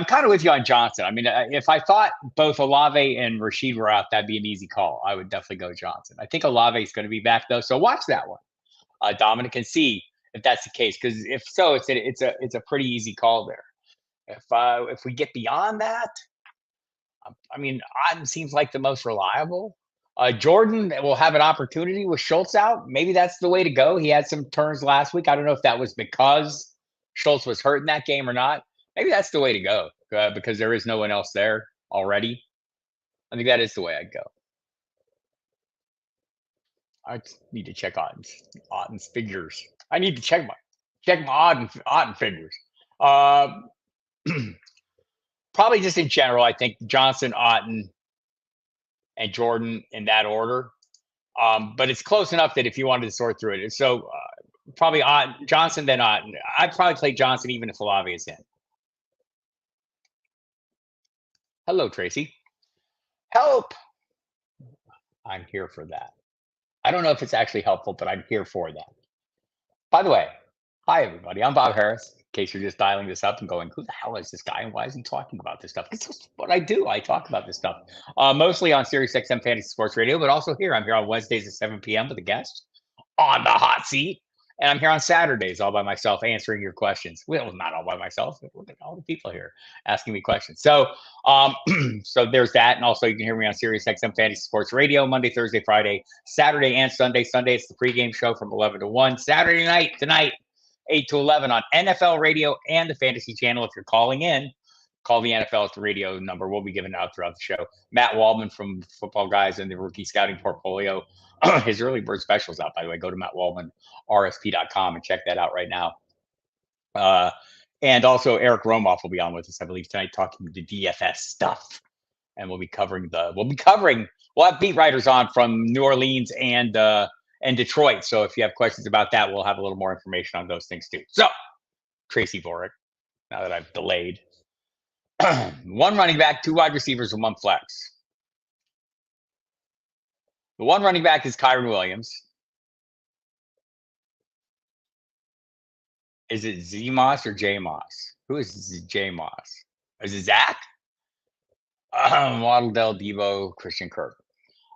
kind of with you on Johnson. I mean, if I thought both Olave and Rashid were out, that'd be an easy call. I would definitely go Johnson. I think Olave is going to be back though, so watch that one, Dominic, and see if that's the case. Because if so, it's a pretty easy call there. If we get beyond that, I mean, Otten seems like the most reliable. Jordan will have an opportunity with Schultz out. Maybe that's the way to go. He had some turns last week. I don't know if that was because Schultz was hurt in that game or not. Maybe that's the way to go because there is no one else there already. I think that is the way I'd go. I need to check Otten's figures. I need to check my Otten figures. Probably just in general, I think Johnson, Otten, and Jordan in that order. But it's close enough that if you wanted to sort through it. So probably Johnson, then Otten. I'd probably play Johnson even if Olave is in. Hello, Tracy. Help! I'm here for that. I don't know if it's actually helpful, but I'm here for that. By the way, hi, everybody. I'm Bob Harris. In case you're just dialing this up and going, who the hell is this guy and why is he talking about this stuff? It's just what I do. I talk about this stuff. Mostly on SiriusXM Fantasy Sports Radio, but also here. I'm here on Wednesdays at 7 p.m. with a guest on the hot seat. And I'm here on Saturdays all by myself answering your questions. Well, not all by myself. Look at all the people here asking me questions. So, so there's that. And also, you can hear me on Sirius XM Fantasy Sports Radio Monday, Thursday, Friday, Saturday, and Sunday. Sunday, it's the pregame show from 11 to 1. Saturday night, tonight, 8 to 11 on NFL Radio and the Fantasy Channel. If you're calling in, call the NFL at the radio number. We'll be giving out throughout the show. Matt Waldman from Football Guys and the Rookie Scouting Portfolio. His early bird special is out, by the way. Go to mattwaldmanrsp.com and check that out right now. And also Eric Romoff will be on with us, I believe, tonight, talking the DFS stuff. And we'll have beat writers on from New Orleans and Detroit. So if you have questions about that, we'll have a little more information on those things too. So Tracy Vorick, now that I've delayed. 1 running back, 2 wide receivers, and 1 flex. The 1 running back is Kyron Williams. Is it Z Moss or J Moss? Who is J Moss? Is it Zach? Waddle, Dell, Debo, Christian Kirk.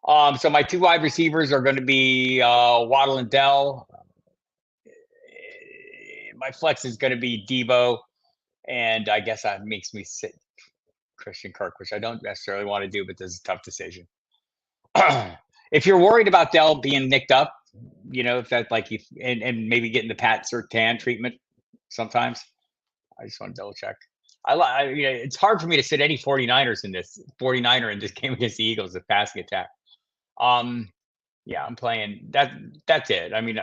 So my 2 wide receivers are going to be Waddle and Dell. My flex is going to be Debo. And I guess that makes me sit Christian Kirk, which I don't necessarily want to do, but this is a tough decision. If you're worried about Dell being nicked up, if that's like and maybe getting the Pat Surtain treatment sometimes, I just want to double check. It's hard for me to sit any 49ers in this 49er in this game against the Eagles, the passing attack. Yeah, I'm playing that. That's it. I mean,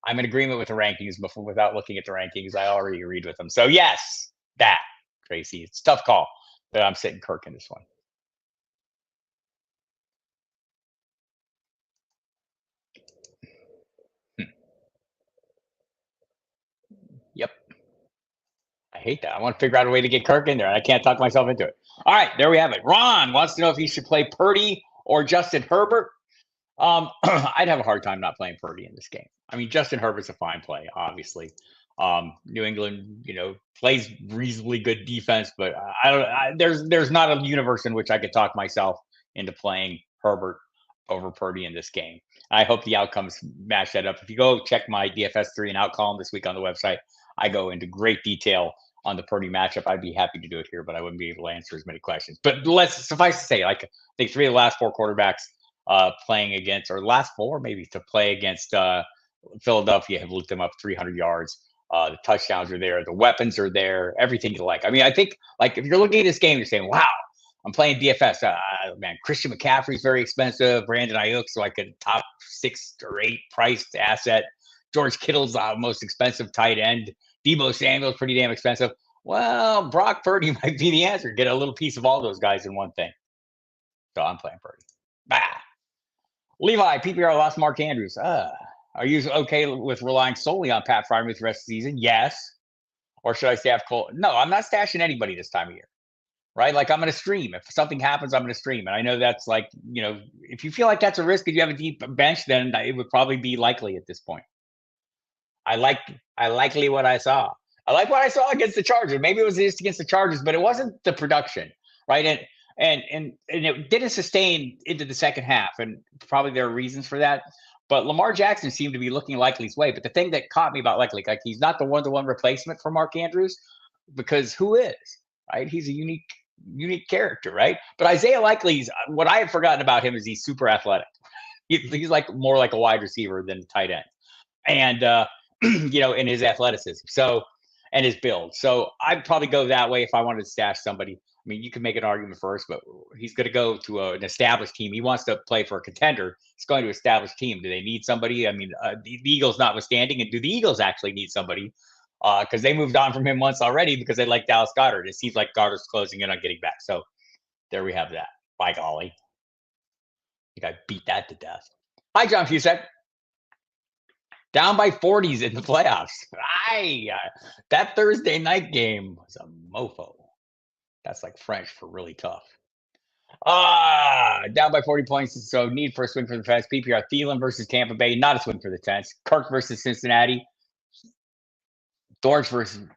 I'm in agreement with the rankings without looking at the rankings. I already agreed with them. So yes, that Tracy, it's a tough call, but I'm sitting Kirk in this one. Yep. I hate that. I want to figure out a way to get Kirk in there, and I can't talk myself into it. All right, there we have it. Ron wants to know if he should play Purdy or Justin Herbert. I'd have a hard time not playing Purdy in this game. I mean, Justin Herbert's a fine play, obviously. New England, plays reasonably good defense, but there's not a universe in which I could talk myself into playing Herbert over Purdy in this game. I hope the outcomes match that up. If you go check my DFS 3 and out column this week on the website, I go into great detail on the Purdy matchup. I'd be happy to do it here, but I wouldn't be able to answer as many questions. But suffice to say, I think 3 of the last 4 quarterbacks playing against, or last 4 maybe, to play against Philadelphia have looked them up 300 yards. The touchdowns are there. The weapons are there. Everything you like. I mean, I think if you're looking at this game, you're saying, wow, I'm playing DFS. Man, Christian McCaffrey's very expensive. Brandon Ayuk's like a top 6 or 8 priced asset. George Kittle's the most expensive tight end. Debo Samuel's pretty damn expensive. Well, Brock Purdy might be the answer. Get a little piece of all those guys in one thing. So I'm playing Purdy. Bah. Levi, PPR lost Mark Andrews. Are you okay with relying solely on Pat Freiermuth the rest of the season? Yes. Or should I stash Cole? No, I'm not stashing anybody this time of year. Right? Like, I'm going to stream. If something happens, I'm going to stream. And I know that's if you feel like that's a risk and you have a deep bench, then it would probably be likely at this point. I like what I saw. I like what I saw against the Chargers. Maybe it was just against the Chargers, but it wasn't the production, right? And it didn't sustain into the second half, and probably there are reasons for that. But Lamar Jackson seemed to be looking Likely's way. But the thing that caught me about Likely, he's not the one-to-one replacement for Mark Andrews, because who is, right? He's a unique character, right? But Isaiah Likely's, what I had forgotten about him is he's super athletic. He's more like a wide receiver than a tight end. And in his athleticism, and his build. So I'd probably go that way if I wanted to stash somebody. I mean, you can make an argument first, but he's going to go to an established team. He wants to play for a contender. He's going to establish team. Do they need somebody? I mean, the Eagles notwithstanding, and do the Eagles actually need somebody? Because they moved on from him once already because they like Dallas Goedert. It seems like Goddard's closing in on getting back. So there we have that. By golly. I think I beat that to death. Hi, John Fusak. Down by 40s in the playoffs. That Thursday night game was a mofo. That's like French for really tough. Down by 40 points. So need for a swing for the fence. PPR Thielen versus Tampa Bay. Not a swing for the fence. Kirk versus Cincinnati. Dubs versus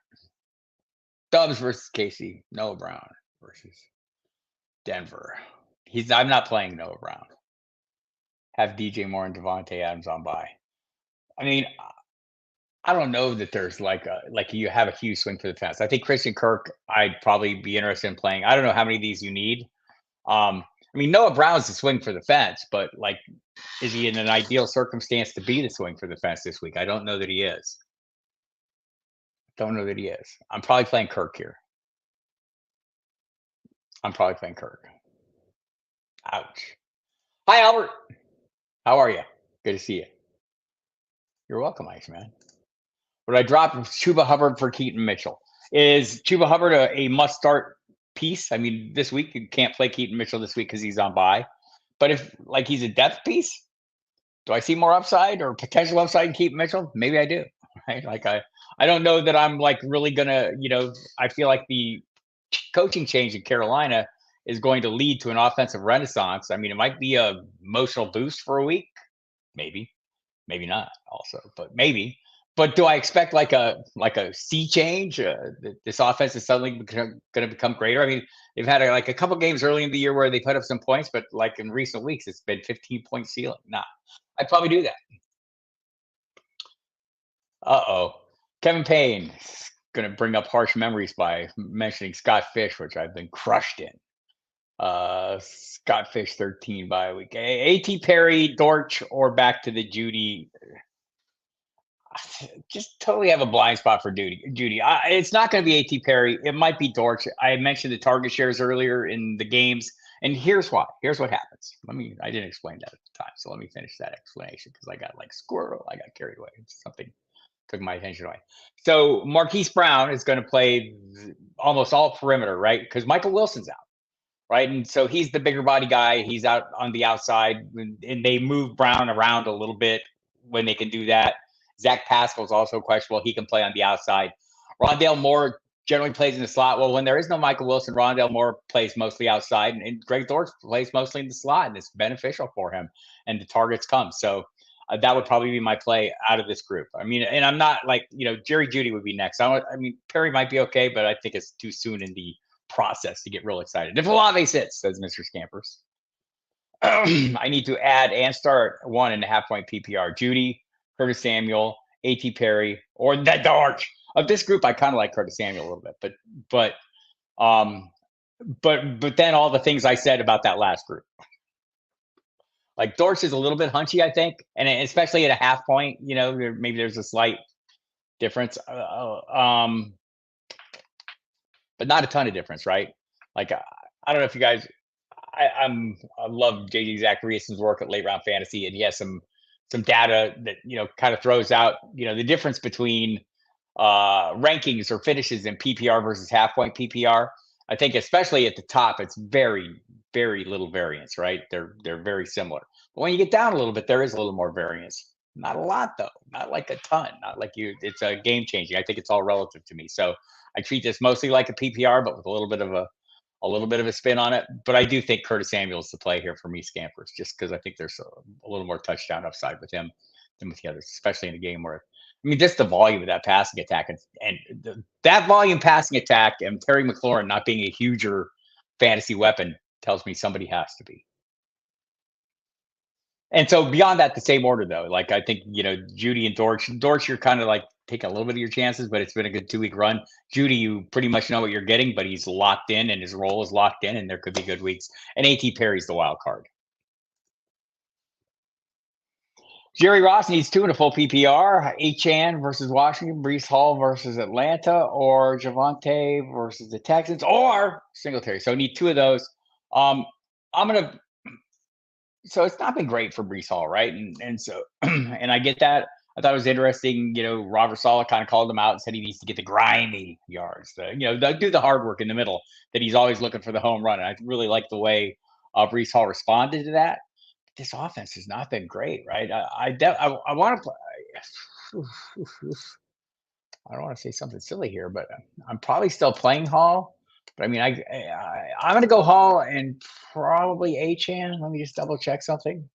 KC. Noah Brown versus Denver. I'm not playing Noah Brown. Have DJ Moore and Devontae Adams on bye. I mean, I don't know that there's like you have a huge swing for the fence. I think Christian Kirk, I'd probably be interested in playing. I don't know how many of these you need. I mean, Noah Brown's the swing for the fence, but like, is he in an ideal circumstance to be the swing for the fence this week? I don't know that he is. Don't know that he is. I'm probably playing Kirk here. I'm probably playing Kirk. Ouch. Hi, Albert. How are you? Good to see you. You're welcome, Iceman. Would I drop Chuba Hubbard for Keaton Mitchell? Is Chuba Hubbard a must-start piece? I mean, this week you can't play Keaton Mitchell this week because he's on bye. But if like he's a depth piece, do I see more upside or potential upside in Keaton Mitchell? Maybe I do. Right? Like I don't know that I'm like really gonna, I feel like the coaching change in Carolina is going to lead to an offensive renaissance. I mean, it might be a emotional boost for a week, maybe, maybe not. Also, but maybe. But do I expect like a sea change? This offense is suddenly going to become greater. I mean, they've had like a couple games early in the year where they put up some points, but like in recent weeks, it's been 15-point ceiling. Nah, I'd probably do that. Kevin Payne is going to bring up harsh memories by mentioning Scott Fish, which I've been crushed in. Scott Fish 13 by a week. A.T. Perry, Dortch, or back to the Judy. Just totally have a blind spot for Judy. It's not going to be A.T. Perry. It might be Dortch. I mentioned the target shares earlier in the games, and here's why. Here's what happens. I didn't explain that at the time, so let me finish that explanation because I got like squirrel. I got carried away. Something took my attention away. So Marquise Brown is going to play almost all perimeter, right? Because Michael Wilson's out, right? And so he's the bigger body guy. He's out on the outside, and they move Brown around a little bit when they can do that. Zach Pascal is also questionable. He can play on the outside. Rondale Moore generally plays in the slot. Well, when there is no Michael Wilson, Rondale Moore plays mostly outside, and Greg Dortch plays mostly in the slot, and it's beneficial for him, and the targets come. So that would probably be my play out of this group. I mean, and I'm not like, Jerry Jeudy would be next. I mean, Perry might be okay, but I think it's too soon in the process to get real excited. If Olave sits, says Mr. Scampers, I need to add and start 1.5-point PPR. Jeudy, Curtis Samuel, A.T. Perry, or that Dortch. Of this group, I kind of like Curtis Samuel a little bit, but then all the things I said about that last group. Like Dortch is a little bit hunchy, I think, and especially at a half point, maybe there's a slight difference, but not a ton of difference, right? Like I don't know if you guys, I love JJ Zachariason's work at Late Round Fantasy, and he has some data that kind of throws out the difference between rankings or finishes in PPR versus half point PPR. I think especially at the top, it's very, very little variance, right? They're very similar. But when you get down a little bit, there is a little more variance. Not a lot though, not like a ton, not like it's a game changing. I think it's all relative to me. So I treat this mostly like a PPR, but with a little bit of a spin on it. But I do think Curtis Samuel's the play here for me, Scampers, just because I think there's a little more touchdown upside with him than with the others, especially in a game where, I mean, just the volume of that passing attack and that volume passing attack and Terry McLaurin not being a huger fantasy weapon tells me somebody has to be. And so beyond that, the same order though, like I think, Jeudy and Dortch, you're kind of like taking a little bit of your chances, but it's been a good 2-week run. Jeudy, you pretty much know what you're getting, but he's locked in and his role is locked in and there could be good weeks. And A.T. Perry's the wild card. Jerry Ross needs 2 in a full PPR. Achane versus Washington, Breece Hall versus Atlanta, or Javonte versus the Texans, or Singletary. So I need 2 of those. So it's not been great for Breece Hall, right? And so, and I get that. I thought it was interesting. Robert Saleh kind of called him out and said he needs to get the grimy yards, do the hard work in the middle, that he's always looking for the home run. And I really like the way Breece Hall responded to that. This offense has not been great, right? I want to play. I don't want to say something silly here, but I'm probably still playing Hall. But I mean, I'm going to go Hall and probably Achane. Let me just double check something.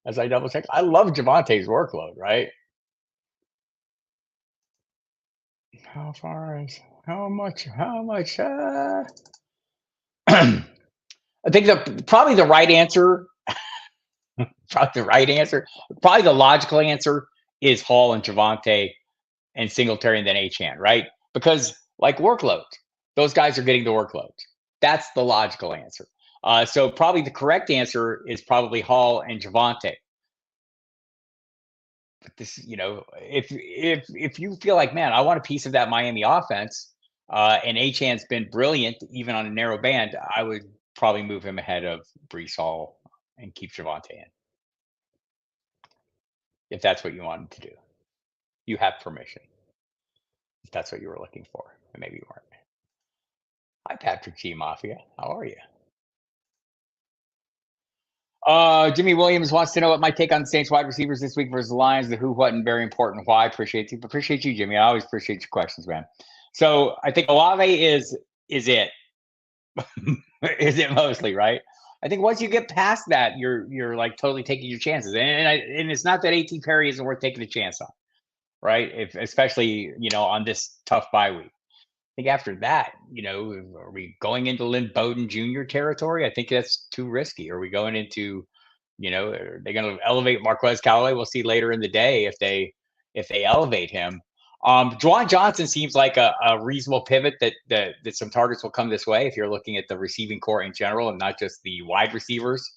As I double check, I love Javonte's workload, right? How much? I think probably the right answer Probably the right answer. Probably the logical answer is Hall and Javante and Singletary and then Achane, right? Because like workload, those guys are getting the workload. That's the logical answer. So probably the correct answer is probably Hall and Javante. But this, if you feel like, man, I want a piece of that Miami offense, and Achane's been brilliant even on a narrow band, I would probably move him ahead of Brees Hall and keep Javante in if that's what you wanted to do. You have permission if that's what you were looking for. And maybe you weren't. Hi, Patrick G. Mafia. How are you? Jimmy Williams wants to know what my take on the Saints wide receivers this week versus the Lions, the who, what, and very important why. Appreciate you, Jimmy. I always appreciate your questions, man. So I think Olave is it. Is it mostly, right? I think once you get past that, you're like totally taking your chances. And it's not that A.T. Perry isn't worth taking a chance on, right? If especially, on this tough bye week. I think after that, are we going into Lynn Bowden Jr. territory? I think that's too risky. Are we going into, are they going to elevate Marquez Callaway? We'll see later in the day if they elevate him. Juwan Johnson seems like a reasonable pivot that some targets will come this way if you're looking at the receiving core in general and not just the wide receivers.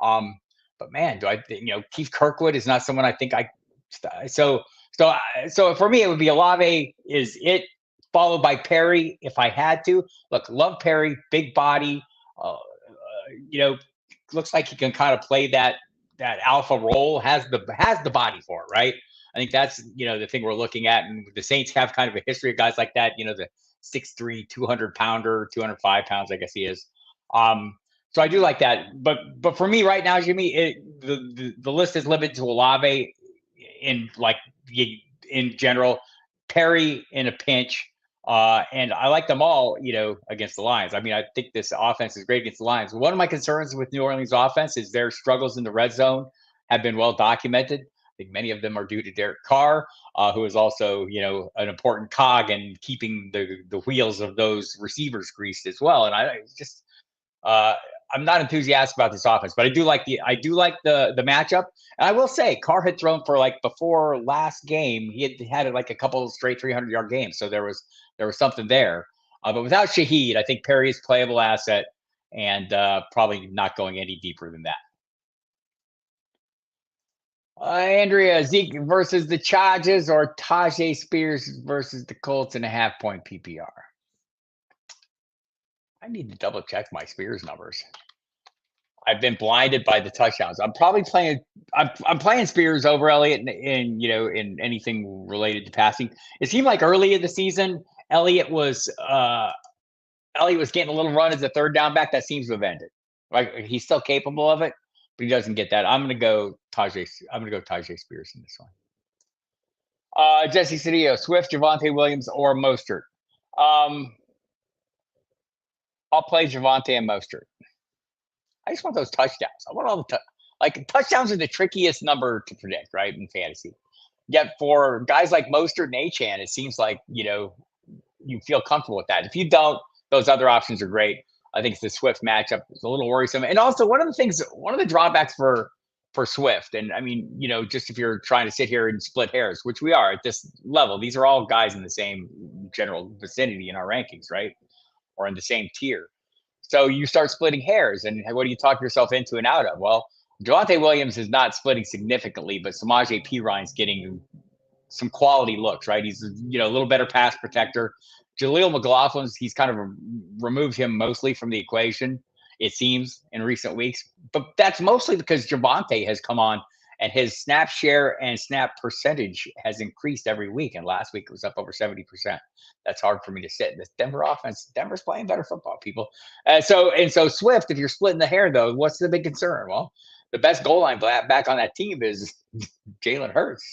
But man, Keith Kirkwood is not someone I think so for me, it would be Olave is it, followed by Perry if I had to. Look, love Perry, big body. Looks like he can kind of play that alpha role. Has the body for it, right? I think that's the thing we're looking at, and the Saints have kind of a history of guys like that. The 6'3", 200-pounder, 205 pounds, I guess he is. So I do like that, but for me right now, Jimmy, the list is limited to Olave in general, Perry in a pinch. And I like them all, against the Lions. I mean, I think this offense is great against the Lions. One of my concerns with New Orleans offense is their struggles in the red zone have been well documented. I think many of them are due to Derek Carr, who is also, an important cog in keeping the wheels of those receivers greased as well. And I'm not enthusiastic about this offense, but I do like the matchup. And I will say, Carr had thrown for before last game, he had like a couple of straight 300-yard games, so there was something there. But without Shaheed, I think Perry is a playable asset, and probably not going any deeper than that. Andrea, Zeke versus the Chargers or Tajay Spears versus the Colts in a half-point PPR? I need to double check my Spears numbers. I've been blinded by the touchdowns. I'm probably playing. I'm playing Spears over Elliott in anything related to passing. It seemed like early in the season, Elliott was getting a little run as a third down back. That seems to have ended. Like he's still capable of it, but he doesn't get that. I'm gonna go Tajay Spears in this one. Jesse Cedillo, Swift, Javonte Williams, or Mostert. I'll play Javonte and Mostert. I just want those touchdowns. I want all the touchdowns are the trickiest number to predict, right, in fantasy. Yet for guys like Mostert and Achane, it seems like you feel comfortable with that. If you don't, those other options are great. I think the Swift matchup is a little worrisome, and also one of the drawbacks for Swift, and I mean, just if you're trying to sit here and split hairs, which we are at this level, these are all guys in the same general vicinity in our rankings, right, or in the same tier. So you start splitting hairs, and what do you talk yourself into and out of? Well, Javonte Williams is not splitting significantly, but Samaje Perine's getting some quality looks, right? He's a little better pass protector. Jaleel McLaughlin's, he's kind of removed him mostly from the equation, it seems, in recent weeks. But that's mostly because Javonte has come on, and his snap share and snap percentage has increased every week. And last week it was up over 70%. That's hard for me to sit. This Denver offense, Denver's playing better football, people. So Swift, if you're splitting the hair, though, what's the big concern? Well, the best goal line back on that team is Jalen Hurts,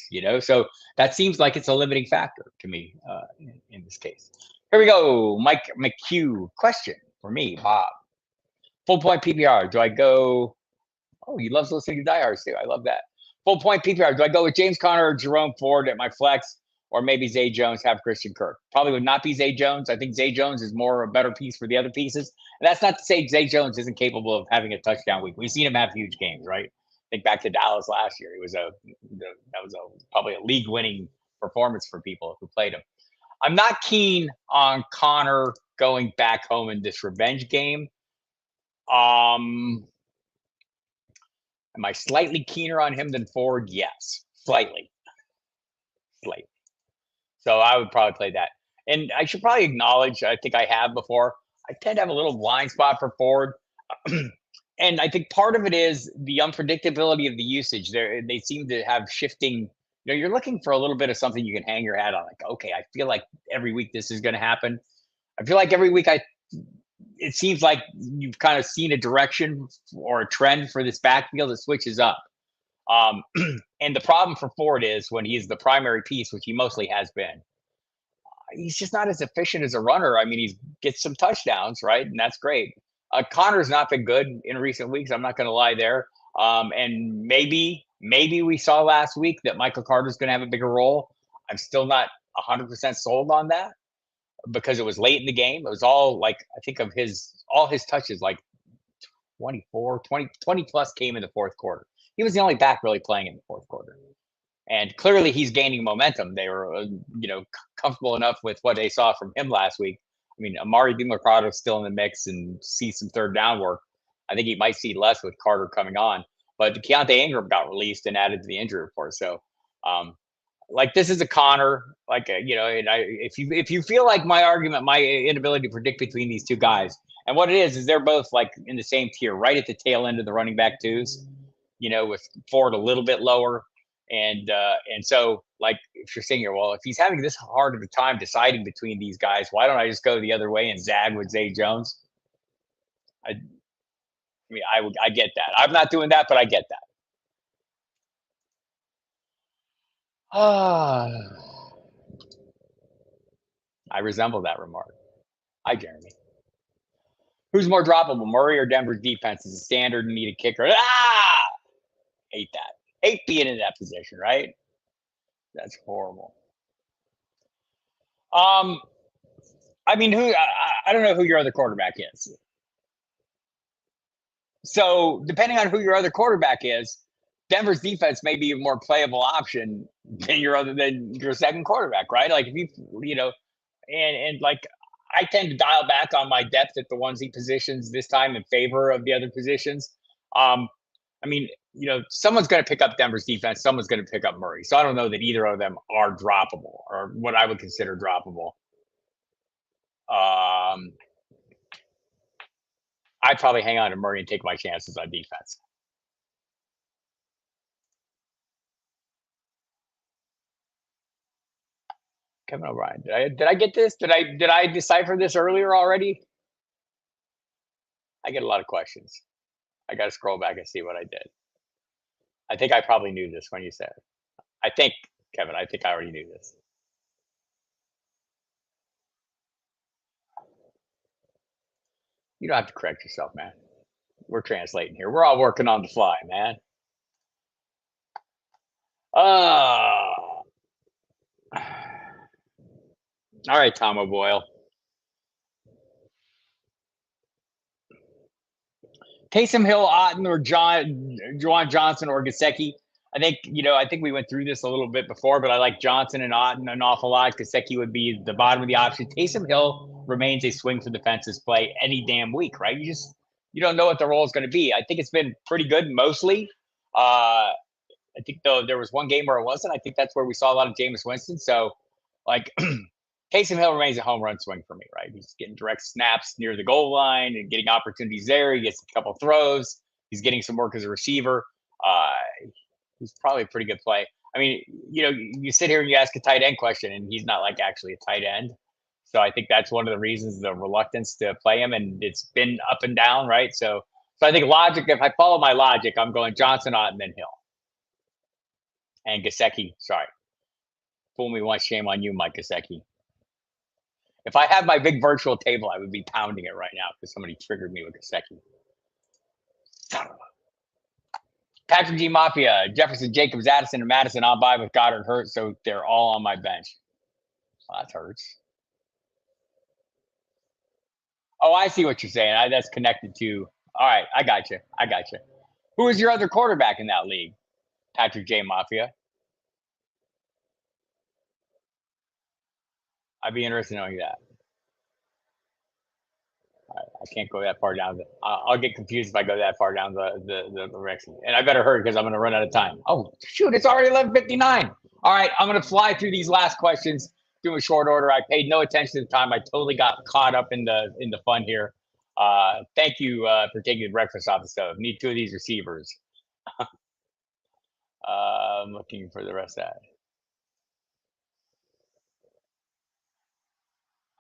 So that seems like it's a limiting factor to me in this case. Here we go. Mike McHugh, question for me, Bob. Full point PPR. Do I go? Oh, he loves listening to Diehards too. I love that. Full point PPR. Do I go with James Conner or Jerome Ford at my flex, or maybe Zay Jones, have Christian Kirk? Probably would not be Zay Jones. I think Zay Jones is more a better piece for the other pieces. And that's not to say Zay Jones isn't capable of having a touchdown week. We've seen him have huge games, right? Think back to Dallas last year. Probably a league-winning performance for people who played him. I'm not keen on Connor going back home in this revenge game. Am I slightly keener on him than Ford? Yes, slightly. So I would probably play that. And I should probably acknowledge, I think I have before, I tend to have a little blind spot for Ford. And I think part of it is the unpredictability of the usage. They seem to have shifting. You're looking for a little bit of something you can hang your hat on. Like, okay, I feel like every week this is going to happen. I feel like every week it seems like you've kind of seen a direction or a trend for this backfield that switches up. And the problem for Ford is when he's the primary piece, which he mostly has been, he's just not as efficient as a runner. I mean, he gets some touchdowns, right? And that's great. Connor's not been good in recent weeks. I'm not going to lie there. And maybe we saw last week that Michael Carter's going to have a bigger role. I'm still not 100% sold on that because it was late in the game. It was all like, I think of all his touches, like 20 plus came in the fourth quarter. He was the only back really playing in the fourth quarter. And clearly he's gaining momentum. They were, comfortable enough with what they saw from him last week. I mean, Amari DiMercato is still in the mix and see some third down work. I think he might see less with Carter coming on. But Keontae Ingram got released and added to the injury report. So, this is a Connor. If you feel like my argument, my inability to predict between these two guys, and what it is they're both like in the same tier, right at the tail end of the running back twos. With Ford a little bit lower. And so, like, if you're saying, well, if he's having this hard of a time deciding between these guys, why don't I just go the other way and zag with Zay Jones? I get that. I'm not doing that, but I get that. I resemble that remark. Hi, Jeremy. Who's more droppable, Murray or Denver's defense? Is a standard and need a kicker? Hate that. Hate being in that position, right? That's horrible. I mean, I don't know who your other quarterback is. So depending on who your other quarterback is, Denver's defense may be a more playable option than your second quarterback, right? Like if and like I tend to dial back on my depth at the onesie positions this time in favor of the other positions. I mean, someone's going to pick up Denver's defense. Someone's going to pick up Murray. So I don't know that either of them are droppable or what I would consider droppable. I'd probably hang on to Murray and take my chances on defense. Kevin O'Brien. Did I get this? Did I decipher this earlier already? I get a lot of questions. I got to scroll back and see what I did. I think I probably knew this when you said it. I think, Kevin, I already knew this. You don't have to correct yourself, man. We're translating here. We're all working on the fly, man. All right, Tom O'Boyle. Taysom Hill, Otten, or Juwan Johnson or Gesicki. I think we went through this a little bit before, but I like Johnson and Otten an awful lot. Gesicki would be the bottom of the option. Taysom Hill remains a swing for the fences play any damn week, right? You don't know what the role is going to be. I think it's been pretty good mostly. I think though there was one game where it wasn't. I think that's where we saw a lot of Jameis Winston. So like Taysom Hill remains a home run swing for me, right? He's getting direct snaps near the goal line and getting opportunities there. He gets a couple throws. He's getting some work as a receiver. He's probably a pretty good play. I mean, you sit here and you ask a tight end question, and he's not like actually a tight end. So I think that's one of the reasons the reluctance to play him, and it's been up and down, right? So I think logic. If I follow my logic, I'm going Johnson, Otten, then Hill, and Gesicki. Sorry, fool me once, shame on you, Mike Gesicki. If I had my big virtual table, I would be pounding it right now because somebody triggered me with Gesicki. Patrick G. Mafia, Jefferson, Jacobs, Addison, and Madison on by with Goddard hurt, so they're all on my bench. Well, that hurts. Oh, I see what you're saying. That's connected to. All right, I got you. Who is your other quarterback in that league? Patrick J. Mafia. I'd be interested in knowing that. I can't go that far down. I'll get confused if I go that far down the direction. And I better hurry because I'm going to run out of time. Oh, shoot. It's already 11:59. All right. I'm going to fly through these last questions, do a short order. I paid no attention to the time. I totally got caught up in the fun here. Thank you for taking the breakfast off the stove. Need 2 of these receivers. I'm looking for the rest of that.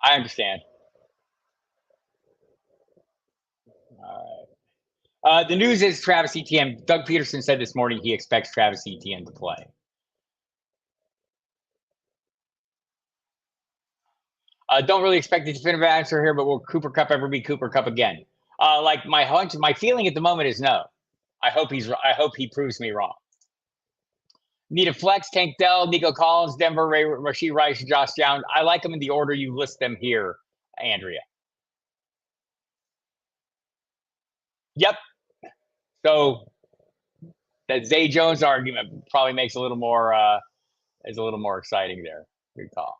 I understand. All right. The news is Travis Etienne. Doug Peterson said this morning he expects Travis Etienne to play. Don't really expect a definitive answer here, but will Cooper Kupp ever be Cooper Kupp again? Like my feeling at the moment is no. I hope he proves me wrong. Need a flex, Tank Dell, Nico Collins, Denver, Rashee Rice, Josh Downs. I like them in the order you list them here, Andrea. Yep. So that Zay Jones argument probably makes is a little more exciting there. Good call.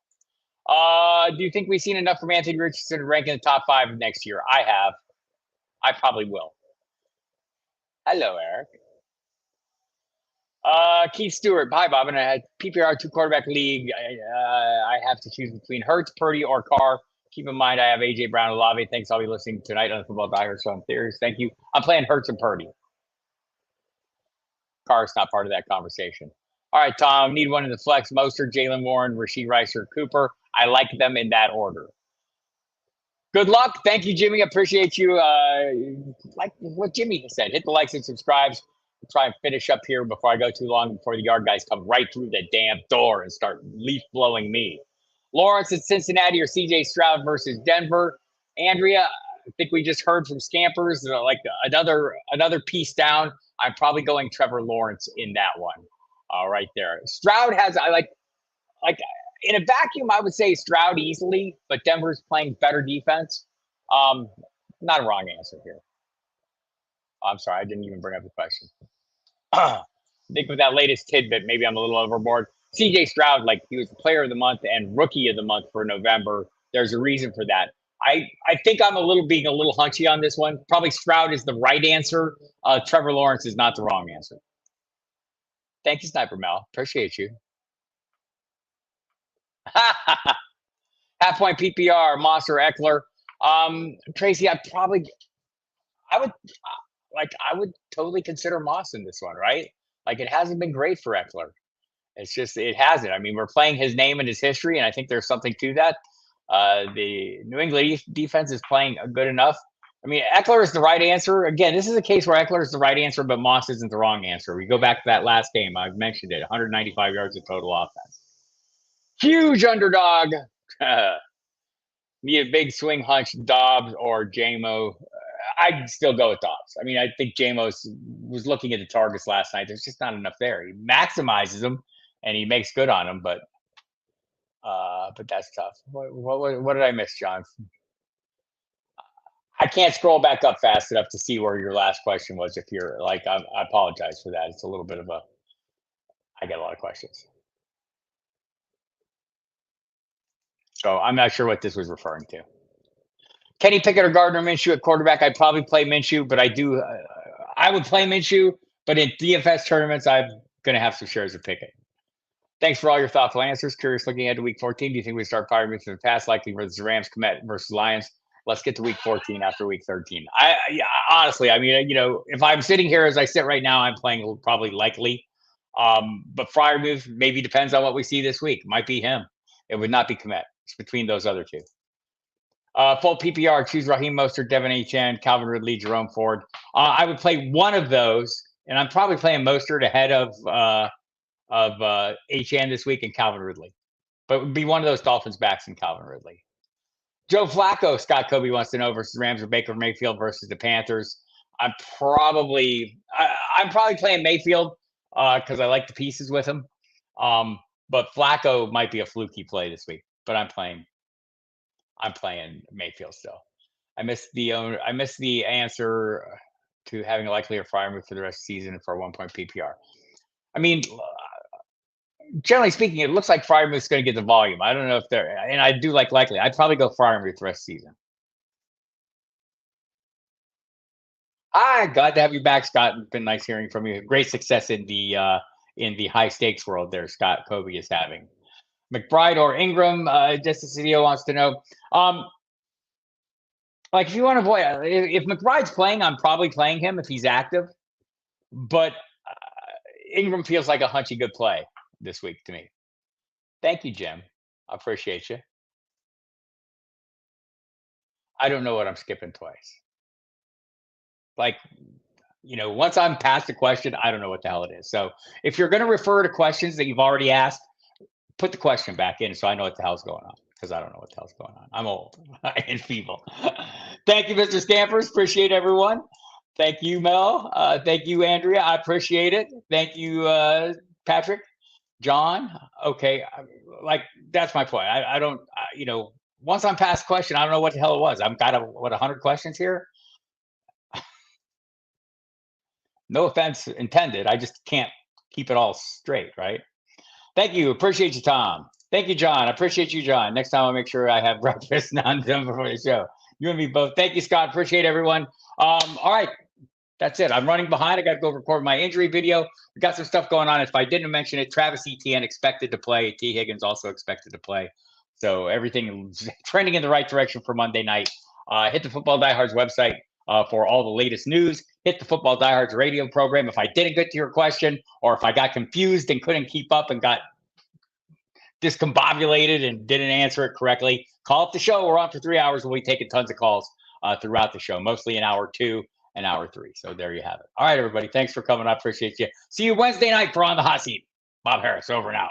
Do you think we've seen enough from Anthony Richardson to rank in the top 5 next year? I have. I probably will. Hello, Eric. Keith Stewart. Hi, Bob. And I had PPR 2 quarterback league. I have to choose between Hurts, Purdy, or Carr. Keep in mind, I have AJ Brown and Olave. Thanks. I'll be listening tonight on the Football Diehards on Theories. Thank you. I'm playing Hurts and Purdy. Carr's not part of that conversation. All right, Tom. Need one in the flex. Mostert, Jalen Warren, Rashee Rice, or Cooper. I like them in that order. Good luck. Thank you, Jimmy. Appreciate you. Like what Jimmy said, hit the likes and subscribes. I'll try and finish up here before I go too long, before the yard guys come right through the damn door and start leaf blowing me. Lawrence at Cincinnati or CJ Stroud versus Denver. Andrea, I think we just heard from Scampers, like another piece down. I'm probably going Trevor Lawrence in that one. Right there. Stroud has, I like in a vacuum, I would say Stroud easily, but Denver's playing better defense. Not a wrong answer here. I'm sorry, I didn't even bring up the question. I think with that latest tidbit, maybe I'm a little overboard. CJ Stroud, like he was the player of the month and rookie of the month for November. There's a reason for that. I think I'm being a little hunchy on this one. Probably Stroud is the right answer. Trevor Lawrence is not the wrong answer. Thank you, Sniper Mel. Appreciate you. Half point PPR, Moss or Eckler. Tracy, I would totally consider Moss in this one, right? Like it hasn't been great for Eckler. It hasn't. I mean, we're playing his name and his history, and I think there's something to that. The New England defense is playing good enough. I mean, Eckler is the right answer. Again, this is a case where Eckler is the right answer, but Moss isn't the wrong answer. We go back to that last game. I've mentioned it, 195 yards of total offense. Huge underdog. Need a big swing hunch, Dobbs or JMO. I'd still go with Dobbs. I mean, I think JMO was looking at the targets last night. There's just not enough there. He maximizes them and he makes good on them, but that's tough. What did I miss, John? I can't scroll back up fast enough to see where your last question was. If you're like, I apologize for that. It's a little bit of I get a lot of questions. So I'm not sure what this was referring to. Kenny Pickett or Gardner Minshew at quarterback? I'd probably play Minshew, but I would play Minshew, but in DFS tournaments, I'm going to have some shares of Pickett. Thanks for all your thoughtful answers. Curious looking ahead to week 14. Do you think we start firing from the pass likely versus the Rams, Komet versus Lions? Let's get to week 14 after week 13. Honestly, I mean, if I'm sitting here as I sit right now, I'm playing probably likely. But Freiermuth maybe depends on what we see this week. Might be him. It would not be Komet. It's between those other two. Full PPR, choose Raheem Mostert, Devin Achane, Calvin Ridley, Jerome Ford. I would play one of those, and I'm probably playing Mostert ahead of Achane this week and Calvin Ridley. But it would be one of those Dolphins backs and Calvin Ridley. Joe Flacco, Scott Kobe wants to know versus Rams or Baker Mayfield versus the Panthers. I'm probably playing Mayfield because I like the pieces with him. But Flacco might be a fluky play this week. But I'm playing Mayfield still. I missed the answer to having a likelier fire move for the rest of the season for a 1-point PPR. I mean, generally speaking, it looks like Freiermuth is going to get the volume. I don't know if they're, and I do like likely. I'd probably go Freiermuth the rest of the season. Glad to have you back, Scott. It's been nice hearing from you. Great success in the high stakes world there, Scott Kobe is having. McBride or Ingram, Justice Video wants to know. Like, if you want to avoid, if McBride's playing, I'm probably playing him if he's active. But Ingram feels like a hunchy good play this week to me. Thank you, Jim. I appreciate you. I don't know what I'm skipping twice. Like, once I'm past the question, I don't know what the hell it is. So if you're going to refer to questions that you've already asked, put the question back in so I know what the hell's going on, because I don't know what the hell's going on. I'm old and feeble. Thank you, Mr. Scampers. Appreciate everyone. Thank you, Mel. Thank you, Andrea. I appreciate it. Thank you, Patrick. John. Okay. Like, that's my point. I don't, once I'm past question, I don't know what the hell it was. I've got 100 questions here. No offense intended. I just can't keep it all straight, right? Thank you. Appreciate you, Tom. Thank you, John. I appreciate you, John. Next time I'll make sure I have breakfast done before the show. You and me both. Thank you, Scott. Appreciate everyone. All right. That's it. I'm running behind. I got to go record my injury video. We got some stuff going on. If I didn't mention it, Travis Etienne expected to play. T. Higgins also expected to play. So everything is trending in the right direction for Monday night. Hit the Football Diehards website for all the latest news. Hit the Football Diehards radio program. If I didn't get to your question, or if I got confused and couldn't keep up and got discombobulated and didn't answer it correctly, call up the show. We're on for 3 hours. We'll be taking tons of calls throughout the show, mostly in hour 2 and hour 3. So there you have it. All right, everybody. Thanks for coming. I appreciate you. See you Wednesday night for On the Hot Seat. Bob Harris, over and out.